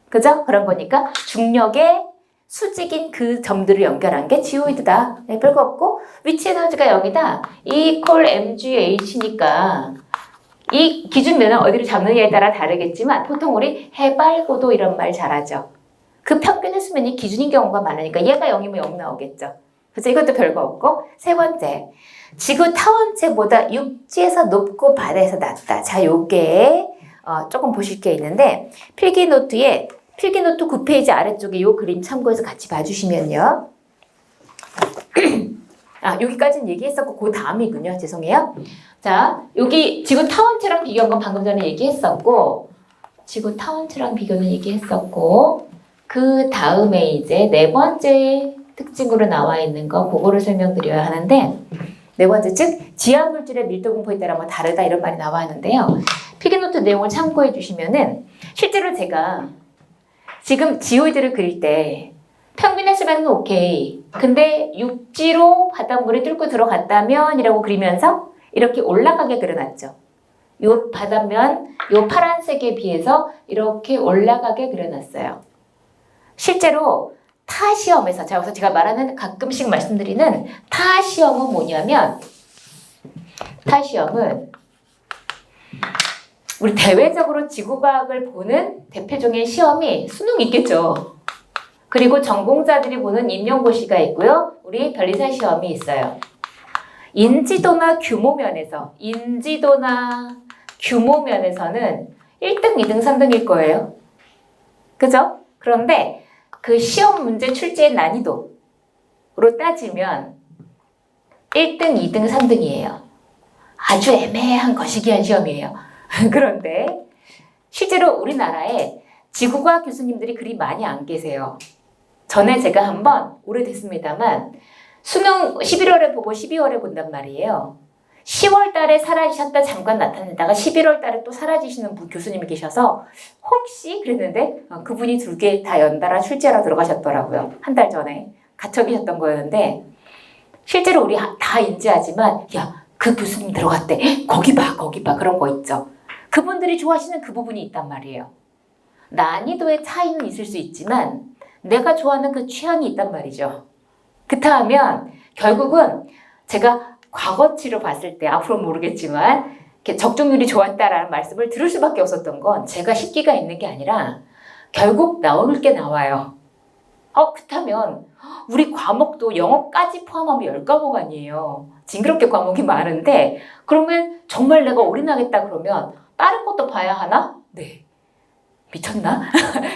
그죠? 그런 거니까 중력의 수직인 그 점들을 연결한 게 지오이드다. 네, 별거 없고 위치 에너지가 0이다. E equal mgh니까 이 기준면은 어디를 잡느냐에 따라 다르겠지만 보통 우리 해발고도 이런 말 잘하죠. 그 평균 해수면이 기준인 경우가 많으니까 얘가 0이면 0 나오겠죠. 그래서 이것도 별거 없고 세 번째, 지구 타원체보다 육지에서 높고 바다에서 낮다. 자, 요게 조금 보실 게 있는데 필기노트 9페이지 아래쪽에 요 그림 참고해서 같이 봐주시면요. 아, 여기까지는 얘기했었고 그 다음이군요. 죄송해요. 자, 여기 지구 타원체랑 비교한 건 방금 전에 얘기했었고 지구 타원체랑 비교는 얘기했었고 그 다음에 이제 네 번째 특징으로 나와 있는 거 그거를 설명드려야 하는데 네 번째 즉 지하물질의 밀도 공포에 따라 뭐 다르다 이런 말이 나와 있는데요. 필기노트 내용을 참고해 주시면은 실제로 제가 지금 지오이드를 그릴 때 평균 해수면은 오케이. 근데 육지로 바닷물이 뚫고 들어갔다면 이라고 그리면서 이렇게 올라가게 그려놨죠. 요 바다면 요 파란색에 비해서 이렇게 올라가게 그려놨어요. 실제로 타 시험에서 제가 말하는 가끔씩 말씀드리는 타 시험은 뭐냐면 타 시험은 우리 대외적으로 지구과학을 보는 대표적인 시험이 수능 있겠죠. 그리고 전공자들이 보는 임용고시가 있고요. 우리 변리사 시험이 있어요. 인지도나 규모 면에서는 1등, 2등, 3등일 거예요. 그죠? 그런데 그 시험 문제 출제의 난이도로 따지면 1등, 2등, 3등이에요. 아주 애매한 거시기한 시험이에요. 그런데 실제로 우리나라에 지구과학 교수님들이 그리 많이 안 계세요. 전에 제가 한번 오래됐습니다만 수능 11월에 보고 12월에 본단 말이에요. 10월 달에 사라지셨다 잠깐 나타내다가 11월 달에 또 사라지시는 교수님이 계셔서 혹시 그랬는데 그분이 2개 다 연달아 출제하러 들어가셨더라고요. 한 달 전에 갇혀 계셨던 거였는데 실제로 우리 다 인지하지만 야, 그 교수님 들어갔대. 거기 봐 그런 거 있죠. 그분들이 좋아하시는 그 부분이 있단 말이에요. 난이도의 차이는 있을 수 있지만 내가 좋아하는 그 취향이 있단 말이죠. 그렇다면 결국은 제가 과거치로 봤을 때 앞으로 모르겠지만 적중률이 좋았다라는 말씀을 들을 수밖에 없었던 건 제가 식기가 있는 게 아니라 결국 나올 게 나와요. 그렇다면 우리 과목도 영어까지 포함하면 10과목 아니에요. 징그럽게 과목이 많은데 그러면 정말 내가 올인하겠다 그러면 다른 것도 봐야 하나? 네. 미쳤나?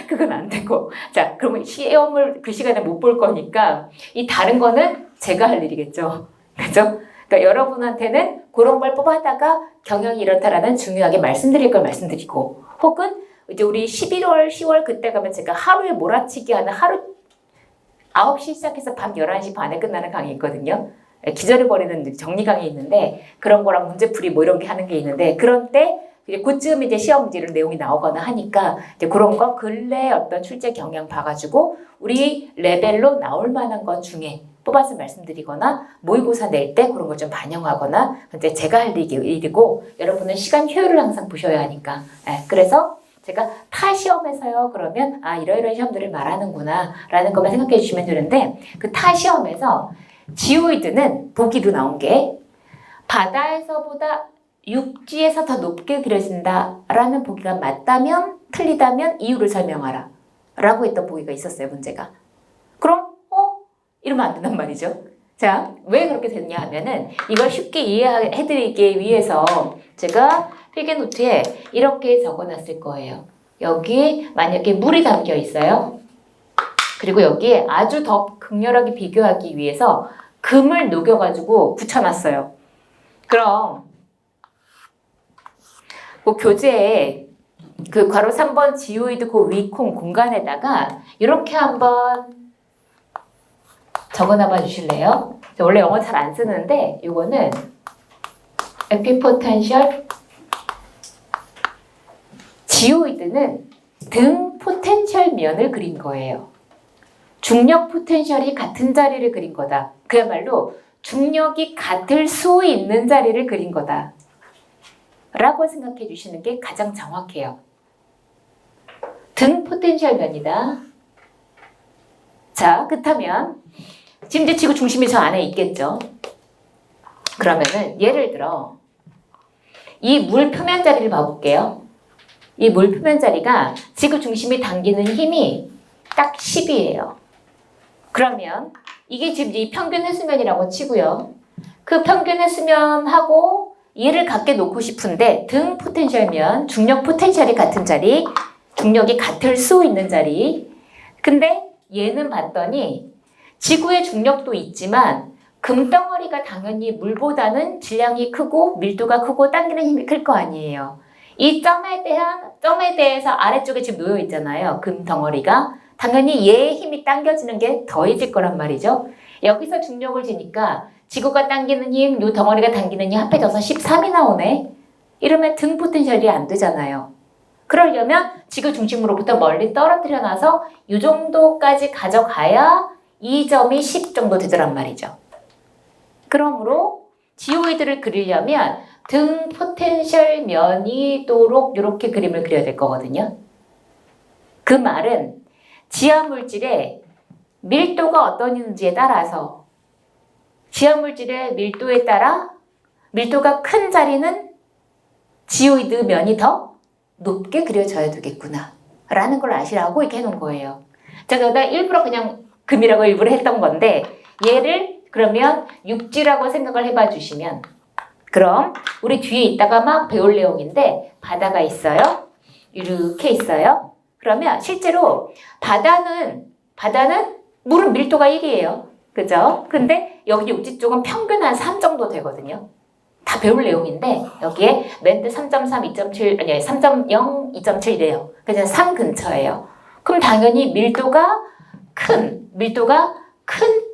그건 안 되고. 자, 그러면 시험을 그 시간에 못 볼 거니까 이 다른 거는 제가 할 일이겠죠. 그죠? 그러니까 여러분한테는 그런 걸 뽑아다가 경영이 이렇다라는 중요하게 말씀드릴 걸 말씀드리고 혹은 이제 우리 11월, 10월 그때 가면 제가 하루에 몰아치기 하는 하루 9시 시작해서 밤 11시 반에 끝나는 강의 있거든요. 기절해버리는 정리 강의 있는데 그런 거랑 문제풀이 뭐 이런 게 하는 게 있는데 그런 때 이제 그쯤 이제 시험 문제로 내용이 나오거나 하니까 이제 그런 거 근래 어떤 출제 경향 봐가지고 우리 레벨로 나올 만한 것 중에 뽑아서 말씀드리거나 모의고사 낼 때 그런 걸 좀 반영하거나 이제 제가 할 일이고 여러분은 시간 효율을 항상 보셔야 하니까 그래서 제가 타 시험에서요 그러면 이러이러한 시험들을 말하는구나 라는 것만 생각해 주시면 되는데 그 타 시험에서 지오이드는 보기로 나온 게 바다에서보다 육지에서 더 높게 그려진다 라는 보기가 맞다면 틀리다면 이유를 설명하라 라고 했던 보기가 있었어요 문제가. 그럼 이러면 안 된단 말이죠. 자, 왜 그렇게 됐냐 하면은 이걸 쉽게 이해해드리기 위해서 제가 필기노트에 이렇게 적어놨을 거예요. 여기 만약에 물이 담겨 있어요. 그리고 여기에 아주 더 극렬하게 비교하기 위해서 금을 녹여가지고 붙여놨어요. 그럼 그 교재에 그 괄호 3번 지오이드 그 위콩 공간에다가 이렇게 한번 적어놔봐 주실래요? 원래 영어 잘 안 쓰는데 이거는 에피포텐셜 지오이드는 등 포텐셜 면을 그린 거예요. 중력 포텐셜이 같은 자리를 그린 거다. 그야말로 중력이 같을 수 있는 자리를 그린 거다. 라고 생각해 주시는 게 가장 정확해요. 등 포텐셜 면이다. 자, 그렇다면 지금 이제 지구 중심이 저 안에 있겠죠. 그러면은 예를 들어 이 물 표면 자리를 봐볼게요. 이 물 표면 자리가 지구 중심이 당기는 힘이 딱 10이에요. 그러면 이게 지금 이 평균 해수면이라고 치고요. 그 평균 해수면하고 얘를 같게 놓고 싶은데 등 포텐셜면 중력 포텐셜이 같은 자리, 중력이 같을 수 있는 자리. 근데 얘는 봤더니 지구의 중력도 있지만 금덩어리가 당연히 물보다는 질량이 크고 밀도가 크고 당기는 힘이 클 거 아니에요. 이 점에 대해서 아래쪽에 지금 놓여 있잖아요. 금덩어리가. 당연히 얘의 힘이 당겨지는 게 더해질 거란 말이죠. 여기서 중력을 지니까 지구가 당기는 힘, 요 덩어리가 당기는 힘 합해져서 13이 나오네. 이러면 등 포텐셜이 안 되잖아요. 그러려면 지구 중심으로부터 멀리 떨어뜨려 놔서 이 정도까지 가져가야 이 점이 10 정도 되더란 말이죠. 그러므로 지오이드를 그리려면 등 포텐셜 면이도록 이렇게 그림을 그려야 될 거거든요. 그 말은 지하물질의 밀도가 어떠는지에 따라서 지하물질의 밀도에 따라 밀도가 큰 자리는 지오이드 면이 더 높게 그려져야 되겠구나 라는 걸 아시라고 이렇게 해놓은 거예요. 제가 일부러 그냥 금이라고 일부러 했던 건데 얘를 그러면 육지라고 생각을 해봐 주시면 그럼 우리 뒤에 있다가 막 배울 내용인데 바다가 있어요. 이렇게 있어요. 그러면 실제로 바다는 물은 밀도가 1이에요. 그죠? 근데 여기 육지 쪽은 평균 한 3 정도 되거든요. 다 배울 내용인데 여기에 멘트 3.3, 2.7, 아니 3.0, 2.7이래요. 그냥 3 근처예요. 그럼 당연히 밀도가 큰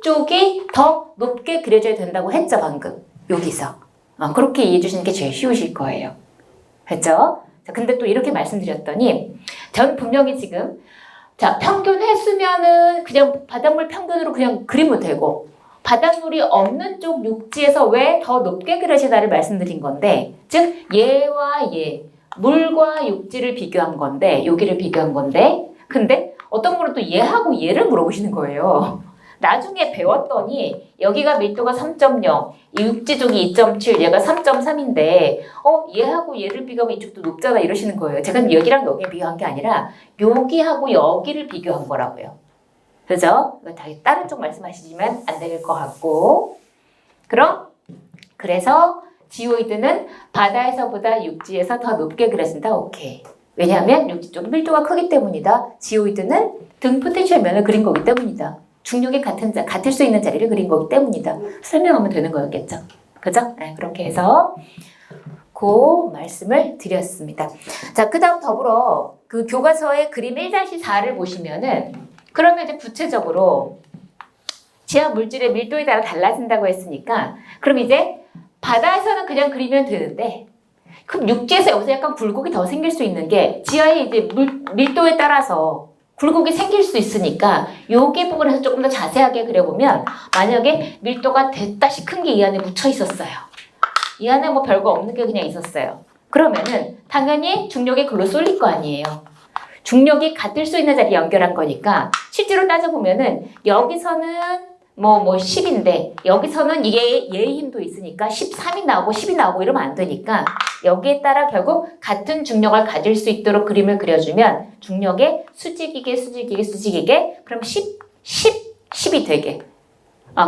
쪽이 더 높게 그려져야 된다고 했죠, 방금. 여기서. 그렇게 이해해 주시는 게 제일 쉬우실 거예요. 됐죠? 자, 근데 또 이렇게 말씀드렸더니 전 분명히 지금 평균 해수면은 그냥 바닷물 평균으로 그냥 그리면 되고 바닷물이 없는 쪽 육지에서 왜 더 높게 그려지나를 말씀드린 건데 즉 얘와 얘, 물과 육지를 비교한 건데 여기를 비교한 건데 근데 어떤 분은 또 얘하고 얘를 물어보시는 거예요. 나중에 배웠더니 여기가 밀도가 3.0, 이 육지 쪽이 2.7, 얘가 3.3인데 얘하고 얘를 비교하면 이쪽도 높잖아 이러시는 거예요. 제가 여기랑 여기 비교한 게 아니라 여기하고 여기를 비교한 거라고요. 그죠? 이거 다 다른 쪽 말씀하시지만 안 될 것 같고. 그래서 지오이드는 바다에서보다 육지에서 더 높게 그려진다. 오케이. 왜냐하면 육지 쪽 밀도가 크기 때문이다. 지오이드는 등 포텐셜 면을 그린 거기 때문이다. 중력이 같을 수 있는 자리를 그린 거기 때문이다. 설명하면 되는 거였겠죠. 그죠? 네, 그렇게 해서 그 말씀을 드렸습니다. 자, 그 다음 더불어 그 교과서의 그림 1-4를 보시면은 그러면 이제 구체적으로 지하 물질의 밀도에 따라 달라진다고 했으니까 그럼 이제 바다에서는 그냥 그리면 되는데 그럼 육지에서 여기서 약간 굴곡이 더 생길 수 있는 게 지하의 이제 밀도에 따라서 굴곡이 생길 수 있으니까 여기 부분에서 조금 더 자세하게 그려보면 만약에 밀도가 됐다시 큰 게 이 안에 묻혀 있었어요. 이 안에 뭐 별거 없는 게 그냥 있었어요. 그러면은 당연히 중력이 글로 쏠릴 거 아니에요. 중력이 같을 수 있는 자리 연결한 거니까 실제로 따져보면은 여기서는 뭐 10인데 여기서는 이게 얘의 힘도 있으니까 13이 나오고 10이 나오고 이러면 안 되니까 여기에 따라 결국 같은 중력을 가질 수 있도록 그림을 그려주면 중력의 수직이게 그럼 10이 되게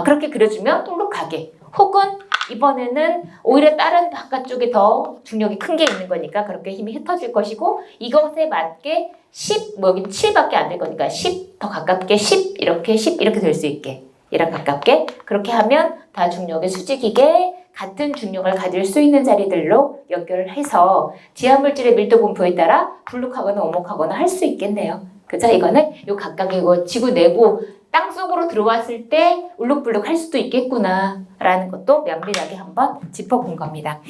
그렇게 그려주면 똑똑하게 혹은 이번에는 오히려 다른 바깥쪽에 더 중력이 큰 게 있는 거니까 그렇게 힘이 흩어질 것이고 이것에 맞게 10, 여기 7밖에 안 될 거니까 10 더 가깝게 10 이렇게 될 수 있게 이랑 가깝게 그렇게 하면 다 중력의 수직이게 같은 중력을 가질 수 있는 자리들로 연결을 해서 지하물질의 밀도 분포에 따라 불룩하거나 오목하거나 할 수 있겠네요. 그죠? 이거는 요 각각이고 지구 내부 땅속으로 들어왔을 때 울룩불룩 할 수도 있겠구나 라는 것도 면밀하게 한번 짚어본 겁니다.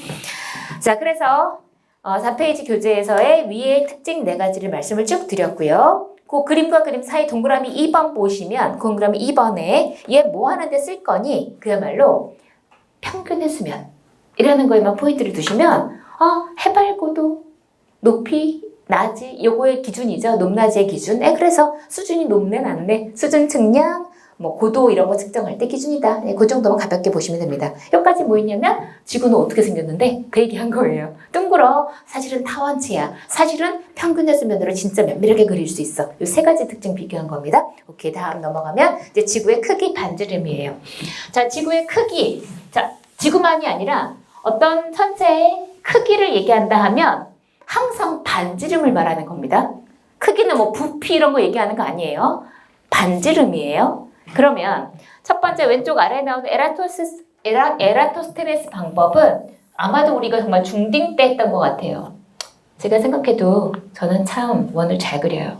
자, 그래서 4페이지 교재에서의 위의 특징 4가지를 말씀을 쭉 드렸고요. 그 그림과 그림 사이 동그라미 2번 보시면 동그라미 2번에 얘 뭐 하는데 쓸 거니? 그야말로 평균의 수면이라는 거에만 포인트를 두시면 해발고도 높이 낮이 요거의 기준이죠. 높낮이의 기준. 그래서 수준이 높네 낮네 수준 측량 뭐 고도 이런 거 측정할 때 기준이다. 그 정도만 가볍게 보시면 됩니다. 여기까지 뭐 있냐면 지구는 어떻게 생겼는데 그 얘기한 거예요. 둥글어. 사실은 타원체야. 사실은 평균의 수면으로 진짜 면밀하게 그릴 수 있어. 이 3가지 특징 비교한 겁니다. 오케이, 다음 넘어가면 이제 지구의 크기 반지름이에요. 자, 지구의 크기. 자, 지구만이 아니라 어떤 천체의 크기를 얘기한다 하면 항상 반지름을 말하는 겁니다. 크기는 뭐 부피 이런 거 얘기하는 거 아니에요. 반지름이에요. 그러면 첫 번째 왼쪽 아래에 나오는 에라토스테네스 방법은 아마도 우리가 정말 중딩 때 했던 것 같아요. 제가 생각해도 저는 참 원을 잘 그려요.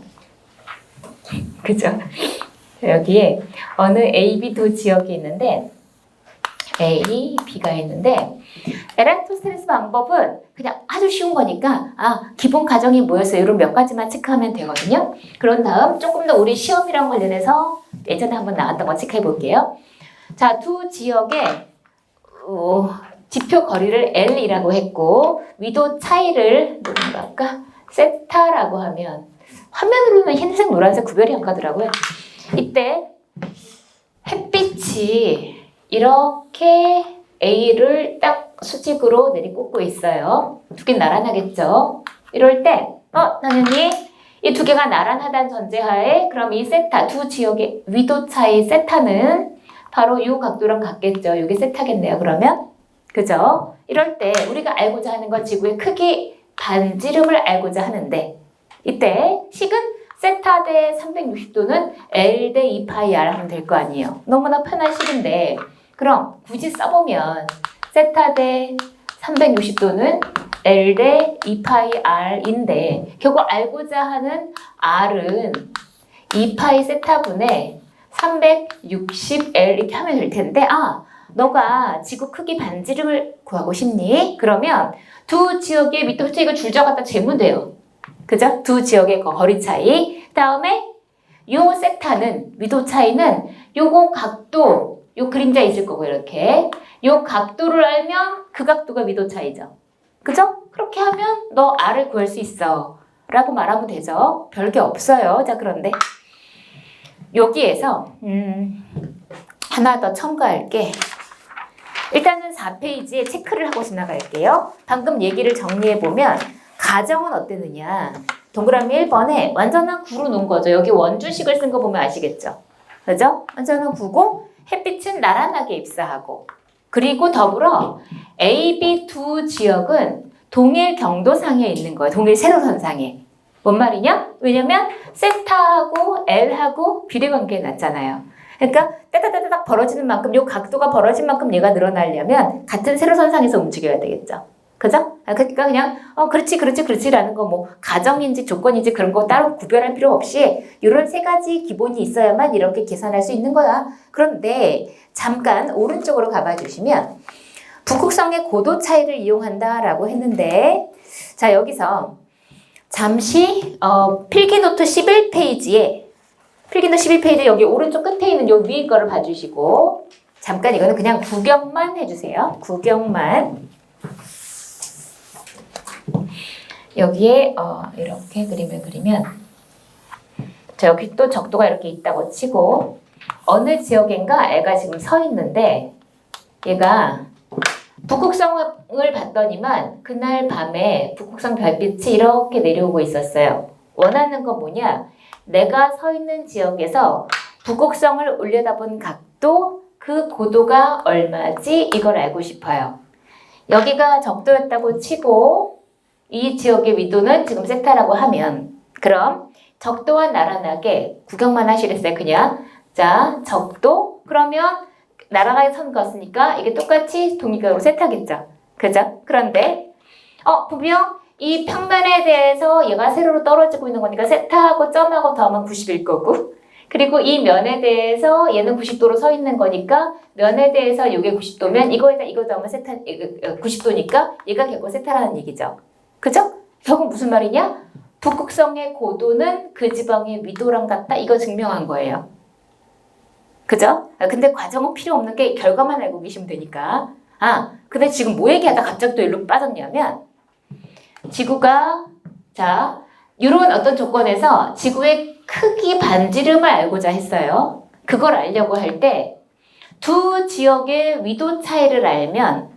그죠? 여기에 어느 A, B 두 지역이 있는데 A, B가 있는데 에라토스테네스 방법은 그냥 아주 쉬운 거니까 기본 가정이 뭐였어요? 이런 몇 가지만 체크하면 되거든요. 그런 다음 조금 더 우리 시험이랑 관련해서 예전에 한번 나왔던 거 체크해 볼게요. 자, 두 지역의 지표 거리를 L이라고 했고 위도 차이를 누군가 할까? 세타라고 하면 화면으로는 흰색, 노란색 구별이 안 가더라고요. 이때 햇빛이 이렇게 A를 딱 수직으로 내리꽂고 있어요. 두 개 나란하겠죠? 이럴 때 당연히 이 두 개가 나란하다는 전제하에 그럼 이 세타, 두 지역의 위도 차이 세타는 바로 이 각도랑 같겠죠. 이게 세타겠네요. 그러면 그죠? 이럴 때 우리가 알고자 하는 건 지구의 크기 반지름을 알고자 하는데 이때 식은 세타 대 360도는 L 대 2파이 R 하면 될 거 아니에요. 너무나 편한 식인데 그럼 굳이 써보면 세타 대 360도는 L 대 2파이 R인데 결국 알고자 하는 R은 2파이 세타분의 360L 이렇게 하면 될 텐데 너가 지구 크기 반지름을 구하고 싶니? 그러면 두 지역의 밑도 차이가 줄자 갖다 재면 돼요. 그죠? 두 지역의 거리 차이. 다음에 요 세타는 위도 차이는 요거 각도 요 그림자 있을 거고 이렇게 요 각도를 알면 그 각도가 위도 차이죠. 그죠? 그렇게 하면 너 R을 구할 수 있어 라고 말하면 되죠. 별게 없어요. 자, 그런데 여기에서 하나 더 첨가할 게 일단은 4페이지에 체크를 하고 지나갈게요. 방금 얘기를 정리해보면 가정은 어땠느냐. 동그라미 1번에 완전한 구로 놓은 거죠. 여기 원주식을 쓴 거 보면 아시겠죠? 그죠? 완전한 구고 햇빛은 나란하게 입사하고 그리고 더불어 A, B 두 지역은 동일 경도상에 있는 거예요. 동일 세로선상에. 뭔 말이냐? 왜냐면 세타하고 L하고 비례관계에 났잖아요. 그러니까 따다다닥 벌어지는 만큼 요 각도가 벌어진 만큼 얘가 늘어나려면 같은 세로선상에서 움직여야 되겠죠. 그죠? 그러니까 그냥 그렇지라는 거 뭐 가정인지 조건인지 그런 거 따로 구별할 필요 없이 이런 세 가지 기본이 있어야만 이렇게 계산할 수 있는 거야. 그런데 잠깐 오른쪽으로 가봐 주시면 북극성의 고도 차이를 이용한다라고 했는데 자 여기서 잠시 필기노트 11페이지에 필기노트 11페이지 여기 오른쪽 끝에 있는 요 위에 거를 봐주시고 잠깐 이거는 그냥 구경만 해주세요. 구경만. 여기에 이렇게 그림을 그리면 자 여기 또 적도가 이렇게 있다고 치고 어느 지역인가 애가 지금 서 있는데 얘가 북극성을 봤더니만 그날 밤에 북극성 별빛이 이렇게 내려오고 있었어요. 원하는 건 뭐냐? 내가 서 있는 지역에서 북극성을 올려다본 각도, 그 고도가 얼마지? 이걸 알고 싶어요. 여기가 적도였다고 치고 이 지역의 위도는 지금 세타라고 하면 그럼 적도와 나란하게 구경만 하시랬어요. 그냥 자 적도 그러면 나란하게 선 거였으니까 이게 똑같이 동일각으로 세타겠죠. 그죠? 그런데 분명 이 평면에 대해서 얘가 세로로 떨어지고 있는 거니까 세타하고 점하고 더하면 90일 거고 그리고 이 면에 대해서 얘는 90도로 서 있는 거니까 면에 대해서 이게 90도면 이거에다 이거 더하면 세타 90도니까 얘가 결국 세타라는 얘기죠. 그죠? 결국 무슨 말이냐? 북극성의 고도는 그 지방의 위도랑 같다. 이거 증명한 거예요. 그죠? 근데 과정은 필요 없는 게 결과만 알고 계시면 되니까. 근데 지금 뭐 얘기하다 갑자기 또 일로 빠졌냐면 지구가 자 이런 어떤 조건에서 지구의 크기 반지름을 알고자 했어요. 그걸 알려고 할 때 두 지역의 위도 차이를 알면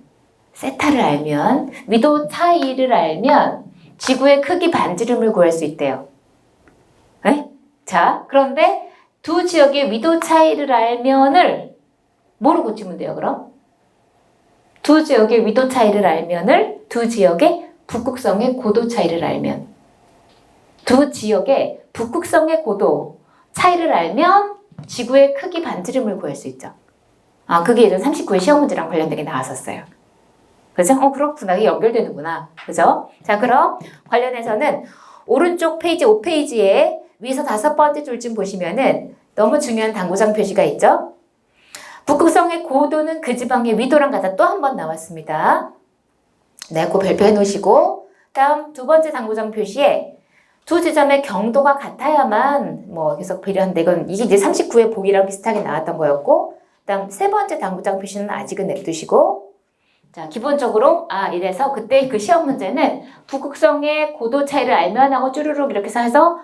세타를 알면 위도 차이를 알면 지구의 크기 반지름을 구할 수 있대요. 네? 자 그런데 두 지역의 위도 차이를 알면을 뭐로 고치면 돼요, 그럼? 두 지역의 위도 차이를 알면을 두 지역의 북극성의 고도 차이를 알면 두 지역의 북극성의 고도 차이를 알면 지구의 크기 반지름을 구할 수 있죠. 그게 예전 39회 시험 문제랑 관련되게 나왔었어요. 그죠? 그렇구나. 이게 연결되는구나. 그죠? 자, 그럼 관련해서는 오른쪽 페이지 5페이지에 위에서 5번째 줄쯤 보시면은 너무 중요한 당구장 표시가 있죠? 북극성의 고도는 그 지방의 위도랑 같아 또 한 번 나왔습니다. 네, 그거 발표해 놓으시고 다음 두 번째 당구장 표시에 두 지점의 경도가 같아야만 계속 필요한데 이게 이제 39회 보기랑 비슷하게 나왔던 거였고 다음 세 번째 당구장 표시는 아직은 냅두시고 자, 기본적으로 이래서 그때 그 시험 문제는 북극성의 고도 차이를 알면 하고 쭈루룩 이렇게 해서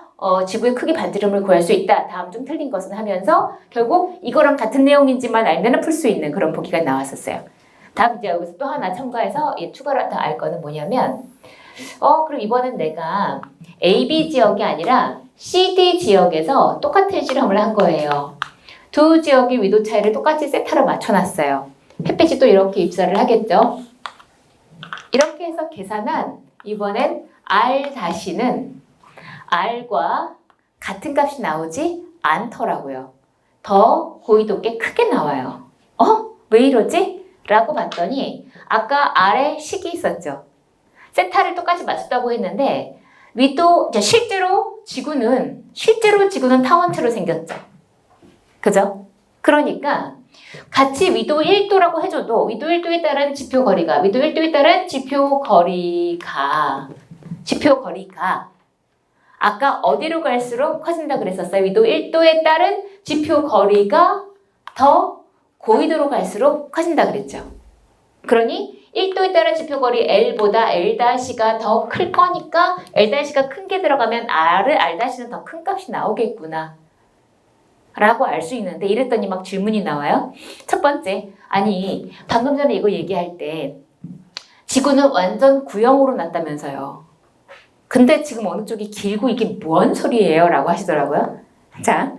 지구의 크기 반지름을 구할 수 있다. 다음 중 틀린 것은 하면서 결국 이거랑 같은 내용인지만 알면 풀 수 있는 그런 보기가 나왔었어요. 다음 이제 여기서 또 하나 첨가해서 추가로 더 알 거는 뭐냐면 그럼 이번엔 내가 AB 지역이 아니라 CD 지역에서 똑같은 실험을 한 거예요. 두 지역의 위도 차이를 똑같이 세타로 맞춰놨어요. 햇빛이 또 이렇게 입사를 하겠죠. 이렇게 해서 계산한 이번엔 R-는 R과 같은 값이 나오지 않더라고요. 더 고위도 꽤 크게 나와요. 왜 이러지? 라고 봤더니 아까 R에 식이 있었죠. 세타를 똑같이 맞췄다고 했는데 위도 실제로 지구는 타원체로 생겼죠. 그죠? 그러니까 같이 위도 1도라고 해줘도 위도 1도에 따른 지표 거리가 아까 어디로 갈수록 커진다 그랬었어요. 위도 1도에 따른 지표 거리가 더 고위도로 갈수록 커진다 그랬죠. 그러니 1도에 따른 지표 거리 L보다 L-가 더 클 거니까 L-가 큰 게 들어가면 R-는 더 큰 값이 나오겠구나 라고 알 수 있는데 이랬더니 막 질문이 나와요. 첫 번째, 아니 방금 전에 이거 얘기할 때 지구는 완전 구형으로 났다면서요. 근데 지금 어느 쪽이 길고 이게 뭔 소리예요? 라고 하시더라고요. 자,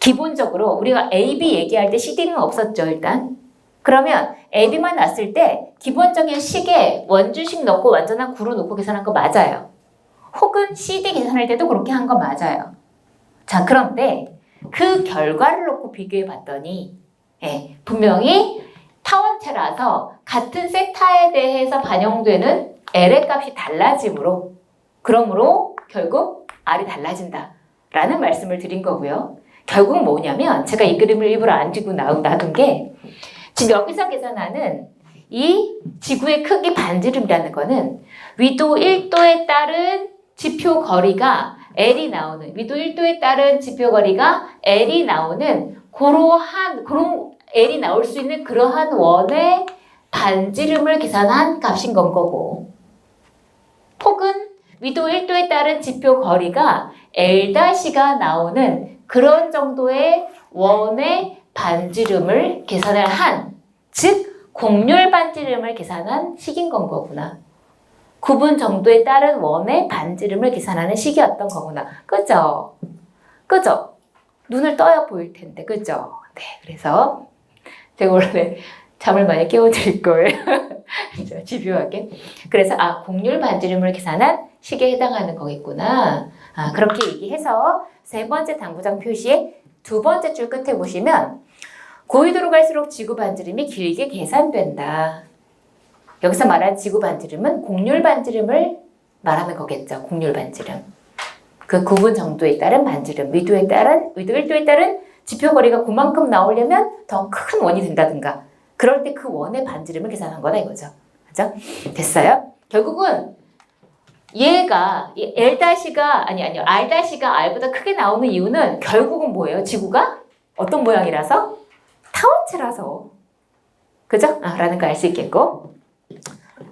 기본적으로 우리가 AB 얘기할 때 CD는 없었죠, 일단. 그러면 AB만 났을 때 기본적인 식에 원주식 넣고 완전한 구로 넣고 계산한 거 맞아요. 혹은 CD 계산할 때도 그렇게 한 거 맞아요. 자, 그런데 그 결과를 놓고 비교해 봤더니 분명히 타원체라서 같은 세타에 대해서 반영되는 L의 값이 달라지므로 그러므로 결국 R이 달라진다 라는 말씀을 드린 거고요. 결국 뭐냐면 제가 이 그림을 일부러 안 지고 놔둔 게 지금 여기서 계산하는 이 지구의 크기 반지름이라는 거는 위도 1도에 따른 지표 거리가 L이 나오는 위도 1도에 따른 지표 거리가 L이 나오는 그런 L이 나올 수 있는 그러한 원의 반지름을 계산한 값인 건 거고 혹은 위도 1도에 따른 지표 거리가 L-가 나오는 그런 정도의 원의 반지름을 계산을 한, 즉 곡률 반지름을 계산한 식인 건 거구나. 구분 정도에 따른 원의 반지름을 계산하는 식이었던 거구나. 그죠? 그죠? 눈을 떠야 보일 텐데, 그죠? 네, 그래서 제가 원래 잠을 많이 깨워드릴 거예요. 집요하게. 그래서 곡률 반지름을 계산한 식에 해당하는 거겠구나. 그렇게 얘기해서 세 번째 당부장 표시에 두 번째 줄 끝에 보시면 고위도로 갈수록 지구 반지름이 길게 계산된다. 여기서 말한 지구 반지름은 곡률 반지름을 말하는 거겠죠. 곡률 반지름. 그 구분 정도에 따른 반지름, 위도 1도에 따른 지표 거리가 그만큼 나오려면 더 큰 원이 된다든가. 그럴 때 그 원의 반지름을 계산한 거다 이거죠. 그죠? 됐어요? 결국은 얘가 L-가 아니요. R-가 R보다 크게 나오는 이유는 결국은 뭐예요? 지구가 어떤 모양이라서? 타원체라서. 그죠? 라는 거 알 수 있겠고.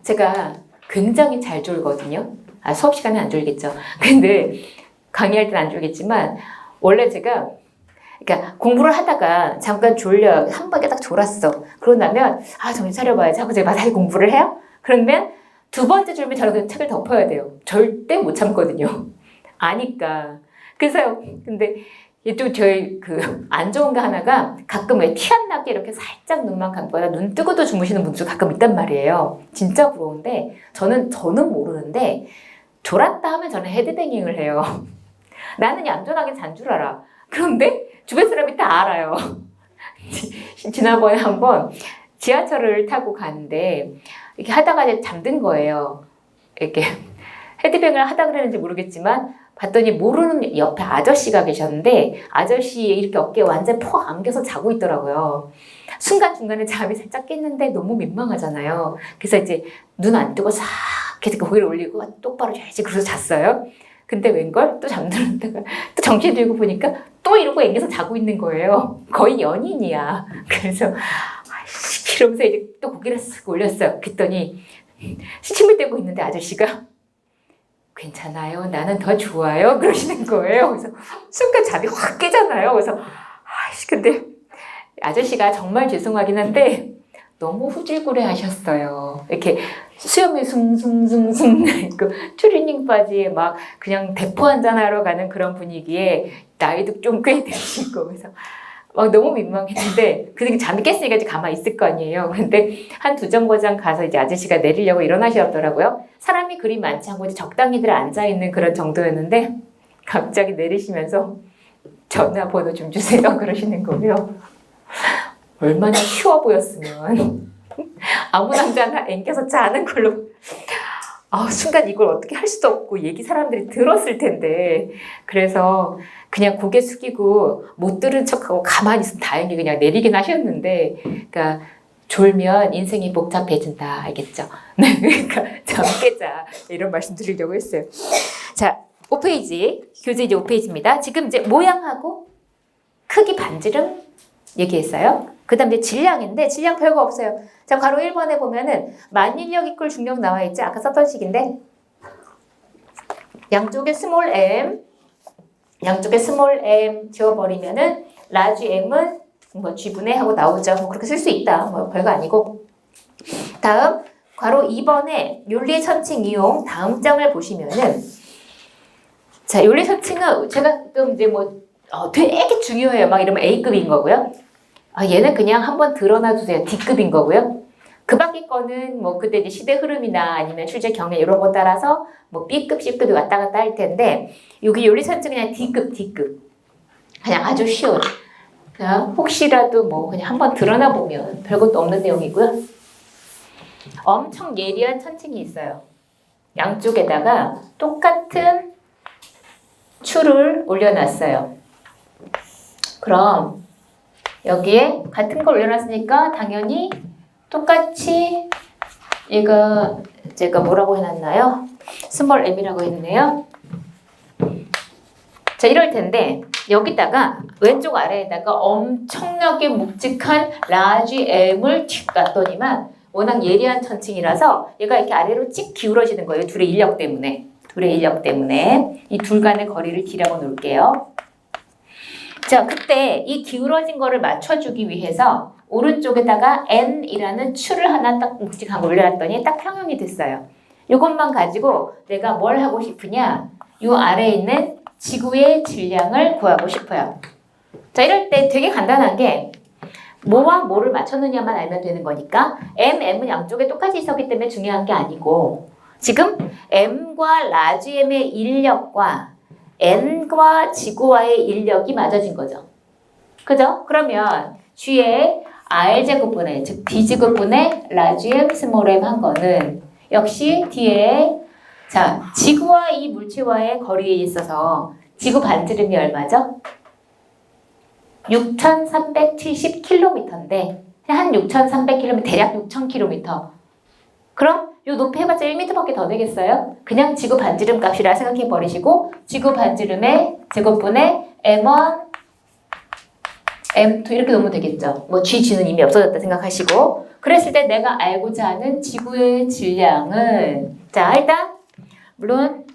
제가 굉장히 잘 졸거든요. 수업 시간에 안 졸겠죠. 근데 강의할 때는 안 졸겠지만 원래 제가 그러니까 공부를 하다가 잠깐 졸려 한 번에 딱 졸았어. 그러고 나면 정신 차려봐야지 하고 제가 다시 공부를 해요. 그러면 두 번째 졸면 저는 그냥 책을 덮어야 돼요. 절대 못 참거든요. 아니까. 그래서 근데 또 저희 안 좋은 거 하나가 가끔 왜 티 안 나게 이렇게 살짝 눈만 감거나 눈 뜨고도 주무시는 분들 가끔 있단 말이에요. 진짜 부러운데 저는 모르는데 졸았다 하면 저는 헤드뱅잉을 해요. 나는 얌전하게 잔 줄 알아. 그런데 주변 사람이 다 알아요. 지난번에 한번 지하철을 타고 가는데 이렇게 하다가 이제 잠든 거예요. 이렇게 헤드뱅을 하다 그랬는지 모르겠지만 봤더니 모르는 옆에 아저씨가 계셨는데 아저씨 이렇게 어깨에 완전 퍽 안겨서 자고 있더라고요. 순간중간에 잠이 살짝 깼는데 너무 민망하잖아요. 그래서 이제 눈 안 뜨고 싹 계속 고개를 올리고 똑바로 자야지 그러서 잤어요. 근데 웬걸 또 잠들었다가 또 정신 들고 보니까 또 이러고 앵겨서 자고 있는 거예요. 거의 연인이야. 그래서 이러면서 이제 또 고개를 쓱 올렸어요. 그랬더니 시침을 떼고 있는데 아저씨가 괜찮아요. 나는 더 좋아요. 그러시는 거예요. 그래서 순간 잠이 확 깨잖아요. 그래서 근데 아저씨가 정말 죄송하긴 한데 너무 후질구레 하셨어요. 이렇게 수염이 숭숭숭숭 있고 트레이닝 바지에 막 그냥 대포 한잔 하러 가는 그런 분위기에 나이도 좀 꽤 되시고 그래서 막 너무 민망했는데 그게 잠이 깼으니까 이제 가만히 있을 거 아니에요. 근데 한 두 정거장 가서 이제 아저씨가 내리려고 일어나시더라고요. 사람이 그리 많지 않고 이제 적당히들 앉아 있는 그런 정도였는데 갑자기 내리시면서 전화번호 좀 주세요 그러시는 거예요. 얼마나 쉬워 보였으면 아무 남자 하나 앵겨서 자는 걸로 순간 이걸 어떻게 할 수도 없고 얘기 사람들이 들었을 텐데 그래서 그냥 고개 숙이고 못 들은 척하고 가만히 있으면 다행히 그냥 내리긴 하셨는데 그러니까 졸면 인생이 복잡해진다 알겠죠? 네, 그러니까 잠 깨자 이런 말씀 드리려고 했어요. 자, 5페이지 교재 이제 5페이지입니다. 지금 이제 모양하고 크기 반지름 얘기했어요. 그 다음 이제 질량인데 질량 별거 없어요. 자, 괄호 1번에 보면은 만인력 이끌 중력 나와 있지? 아까 썼던 식인데 양쪽에 스몰 m 지워버리면은 라지 m은 뭐 g분의 하고 나오죠. 뭐 그렇게 쓸 수 있다. 뭐 별거 아니고. 다음 괄호 2번에 윤리선칭 이용 다음 장을 보시면은 자, 윤리선칭은 제가 좀 이제 뭐 되게 중요해요. 막 이러면 A급인 거고요. 얘는 그냥 한번 드러나주세요. D급인 거고요. 그 밖에 거는 뭐 그때 이제 시대 흐름이나 아니면 출제 경향 이런 거 따라서 뭐 B급, C급이 왔다 갔다 할 텐데 여기 요리사는 그냥 D급, D급. 그냥 아주 쉬운. 그냥 혹시라도 뭐 그냥 한번 드러나 보면 별것도 없는 내용이고요. 엄청 예리한 천칭이 있어요. 양쪽에다가 똑같은 추를 올려놨어요. 그럼 여기에 같은 걸 올려놨으니까 당연히 똑같이 얘가 제가 뭐라고 해놨나요? 스몰 m이라고 했네요. 자, 이럴 텐데 여기다가 왼쪽 아래에다가 엄청나게 묵직한 라지 m을 튀 놨더니만 워낙 예리한 천칭이라서 얘가 이렇게 아래로 찍 기울어지는 거예요. 둘의 인력 때문에. 이 둘 간의 거리를 D라고 놓을게요. 자, 그때 이 기울어진 거를 맞춰주기 위해서 오른쪽에다가 n이라는 추를 하나 딱 묵직하게 올려놨더니 딱 평형이 됐어요. 이것만 가지고 내가 뭘 하고 싶으냐? 이 아래에 있는 지구의 질량을 구하고 싶어요. 자, 이럴 때 되게 간단한 게 뭐와 뭐를 맞췄느냐만 알면 되는 거니까 m은 양쪽에 똑같이 있었기 때문에 중요한 게 아니고 지금 m과 라지 m의 인력과 n과 지구와의 인력이 맞아진 거죠. 그죠? 그러면 G의 R제곱분의 즉 D제곱분의 라지 m 스몰 m 한 거는 역시 D의 자 지구와 이 물체와의 거리에 있어서 지구 반지름이 얼마죠? 6,370km인데 한 6,300km 대략 6,000km. 그럼 요 높이 해봤자 1m밖에 더 되겠어요? 그냥 지구 반지름 값이라 생각해 버리시고 지구 반지름의 제곱분의 m1, m2 이렇게 놓으면 되겠죠. 뭐 G는 이미 없어졌다 생각하시고 그랬을 때 내가 알고자 하는 지구의 질량은 자 일단 물론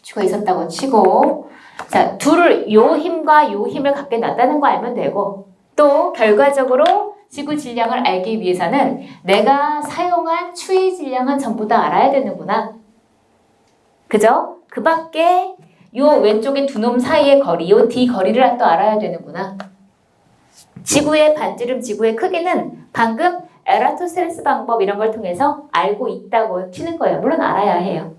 G가 있었다고 치고 자 둘을 요 힘과 요 힘을 갖게 놨다는 거 알면 되고 또 결과적으로 지구 질량을 알기 위해서는 내가 사용한 추의 질량은 전부 다 알아야 되는구나. 그죠? 그 밖에 요 왼쪽에 두 놈 사이의 거리, 요 D 거리를 또 알아야 되는구나. 지구의 반지름, 지구의 크기는 방금 에라토스테레스 방법 이런 걸 통해서 알고 있다고 치는 거예요. 물론 알아야 해요.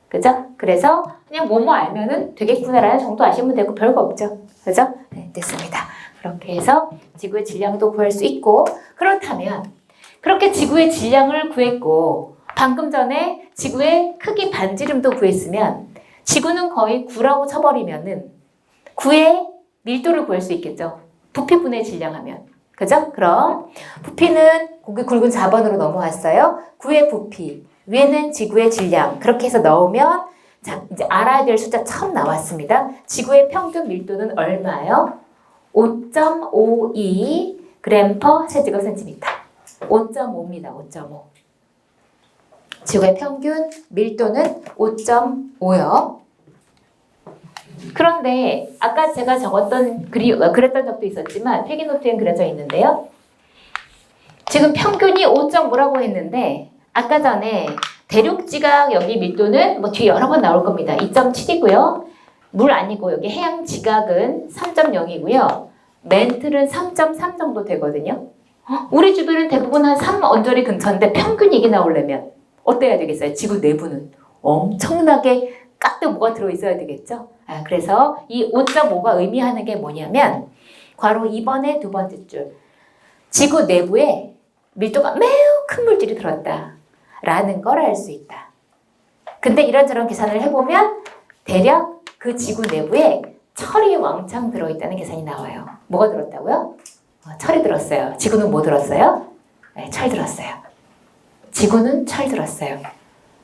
그죠? 그래서 그냥 뭐뭐 알면은 되겠구나라는 정도 아시면 되고 별거 없죠. 그죠? 네, 됐습니다. 그렇게 해서 지구의 질량도 구할 수 있고 그렇다면 그렇게 지구의 질량을 구했고 방금 전에 지구의 크기 반지름도 구했으면 지구는 거의 9라고 쳐버리면은 9의 밀도를 구할 수 있겠죠. 부피분의 질량하면. 그죠? 그럼 부피는 고개 굵은 4번으로 넘어왔어요. 9의 부피, 위에는 지구의 질량. 그렇게 해서 넣으면 자, 이제 알아야 될 숫자 처음 나왔습니다. 지구의 평균 밀도는 얼마예요? 5.52 g per 세제곱센티미터. 5.5입니다. 5.5. 지구의 평균 밀도는 5.5요. 그런데 아까 제가 적었던 그랬던 적도 있었지만 필기노트엔 그려져 있는데요. 지금 평균이 5.5라고 했는데 아까 전에 대륙지각 여기 밀도는 뭐 뒤에 여러 번 나올 겁니다. 2.7이고요. 물 아니고 여기 해양 지각은 3.0이고요. 멘틀은 3.3 정도 되거든요. 우리 주변은 대부분 한 3 언저리 근처인데 평균 이게 나오려면 어때야 되겠어요? 지구 내부는 엄청나게 깍듯 뭐가 들어있어야 되겠죠? 그래서 이 5.5가 의미하는 게 뭐냐면 괄호 2번의 두 번째 줄 지구 내부에 밀도가 매우 큰 물질이 들었다 라는 걸 알 수 있다. 근데 이런저런 계산을 해보면 대략 그 지구 내부에 철이 왕창 들어있다는 계산이 나와요. 뭐가 들었다고요? 철이 들었어요. 지구는 뭐 들었어요? 네, 철 들었어요. 지구는 철 들었어요.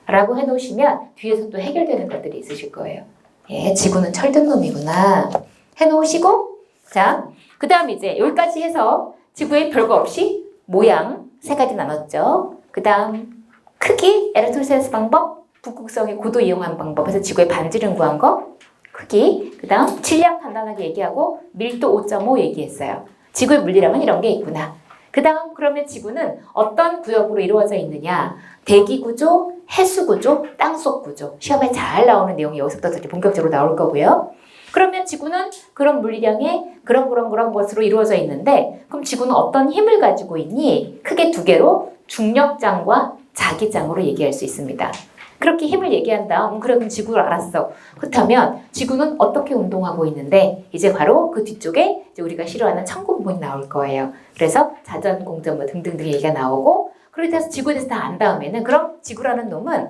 라고 해놓으시면 뒤에서 또 해결되는 것들이 있으실 거예요. 예, 지구는 철 든 놈이구나. 해놓으시고 자, 그 다음 이제 여기까지 해서 지구에 별거 없이 모양 세 가지 나눴죠. 그 다음 크기, 에라토스테레스 방법, 북극성의 고도 이용한 방법에서 지구의 반지름 구한 거, 크기, 그 다음 질량 간단하게 얘기하고 밀도 5.5 얘기했어요. 지구의 물리량은 이런 게 있구나. 그 다음 그러면 지구는 어떤 구역으로 이루어져 있느냐. 대기 구조, 해수 구조, 땅속 구조. 시험에 잘 나오는 내용이 여기서부터 본격적으로 나올 거고요. 그러면 지구는 그런 물리량의 그런 것으로 이루어져 있는데 그럼 지구는 어떤 힘을 가지고 있니? 크게 두 개로 중력장과 자기장으로 얘기할 수 있습니다. 그렇게 힘을 얘기한다. 그래 그럼 지구를 알았어. 그렇다면 지구는 어떻게 운동하고 있는데 이제 바로 그 뒤쪽에 이제 우리가 싫어하는 천구 부분이 나올 거예요. 그래서 자전, 공전 뭐 등등등 얘기가 나오고 그렇게 돼서 지구에 대해서 다 안 다음에는 그럼 지구라는 놈은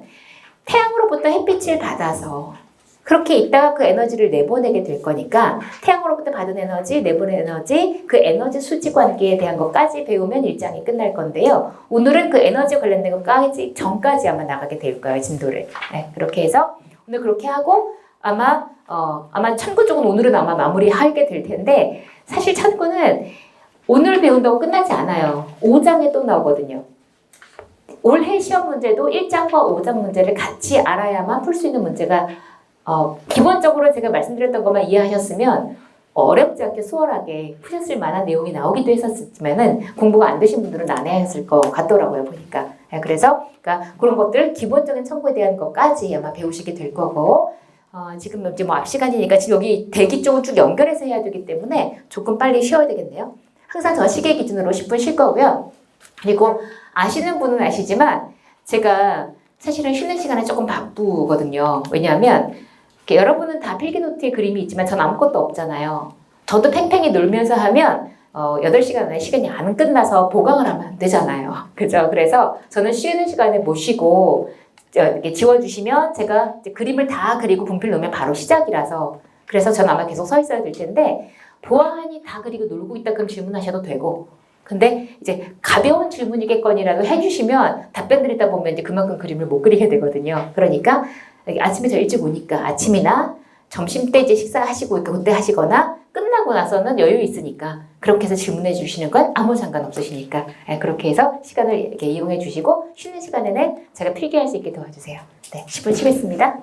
태양으로부터 햇빛을 받아서 그렇게 있다가 그 에너지를 내보내게 될 거니까 태양으로부터 받은 에너지, 내보낸 에너지, 그 에너지 수지 관계에 대한 것까지 배우면 일장이 끝날 건데요. 오늘은 그 에너지 관련된 것까지 전까지 아마 나가게 될 거예요, 진도를. 네, 그렇게 해서 오늘 그렇게 하고 아마 천구 쪽은 오늘은 아마 마무리하게 될 텐데 사실 천구는 오늘 배운다고 끝나지 않아요. 5장에 또 나오거든요. 올해 시험 문제도 1장과 5장 문제를 같이 알아야만 풀 수 있는 문제가 기본적으로 제가 말씀드렸던 것만 이해하셨으면 어렵지 않게 수월하게 푸셨을 만한 내용이 나오기도 했었지만은 공부가 안 되신 분들은 난해했을 것 같더라고요, 보니까. 그래서 그러니까 그런 것들 기본적인 청구에 대한 것까지 아마 배우시게 될 거고 지금 이제 뭐 앞 시간이니까 지금 여기 대기 쪽을 쭉 연결해서 해야 되기 때문에 조금 빨리 쉬어야 되겠네요. 항상 저 시계 기준으로 10분 쉴 거고요. 그리고 아시는 분은 아시지만 제가 사실은 쉬는 시간에 조금 바쁘거든요. 왜냐하면 여러분은 다 필기노트에 그림이 있지만 전 아무것도 없잖아요. 저도 팽팽히 놀면서 하면 8시간 안에 시간이 안 끝나서 보강을 하면 안 되잖아요. 그죠? 그래서 저는 쉬는 시간에 못 쉬고 이렇게 지워주시면 제가 이제 그림을 다 그리고 분필 놓으면 바로 시작이라서 그래서 저는 아마 계속 서 있어야 될 텐데 보아하니 다 그리고 놀고 있다 그럼 질문하셔도 되고 근데 이제 가벼운 질문이겠거니라도 해주시면 답변 드리다 보면 이제 그만큼 그림을 못 그리게 되거든요. 그러니까 아침에 저 일찍 오니까 아침이나 점심 때 이제 식사하시고 그때 하시거나 끝나고 나서는 여유 있으니까 그렇게 해서 질문해 주시는 건 아무 상관 없으시니까 그렇게 해서 시간을 이렇게 이용해 주시고 쉬는 시간에는 제가 필기할 수 있게 도와주세요. 네, 10분 쉬겠습니다.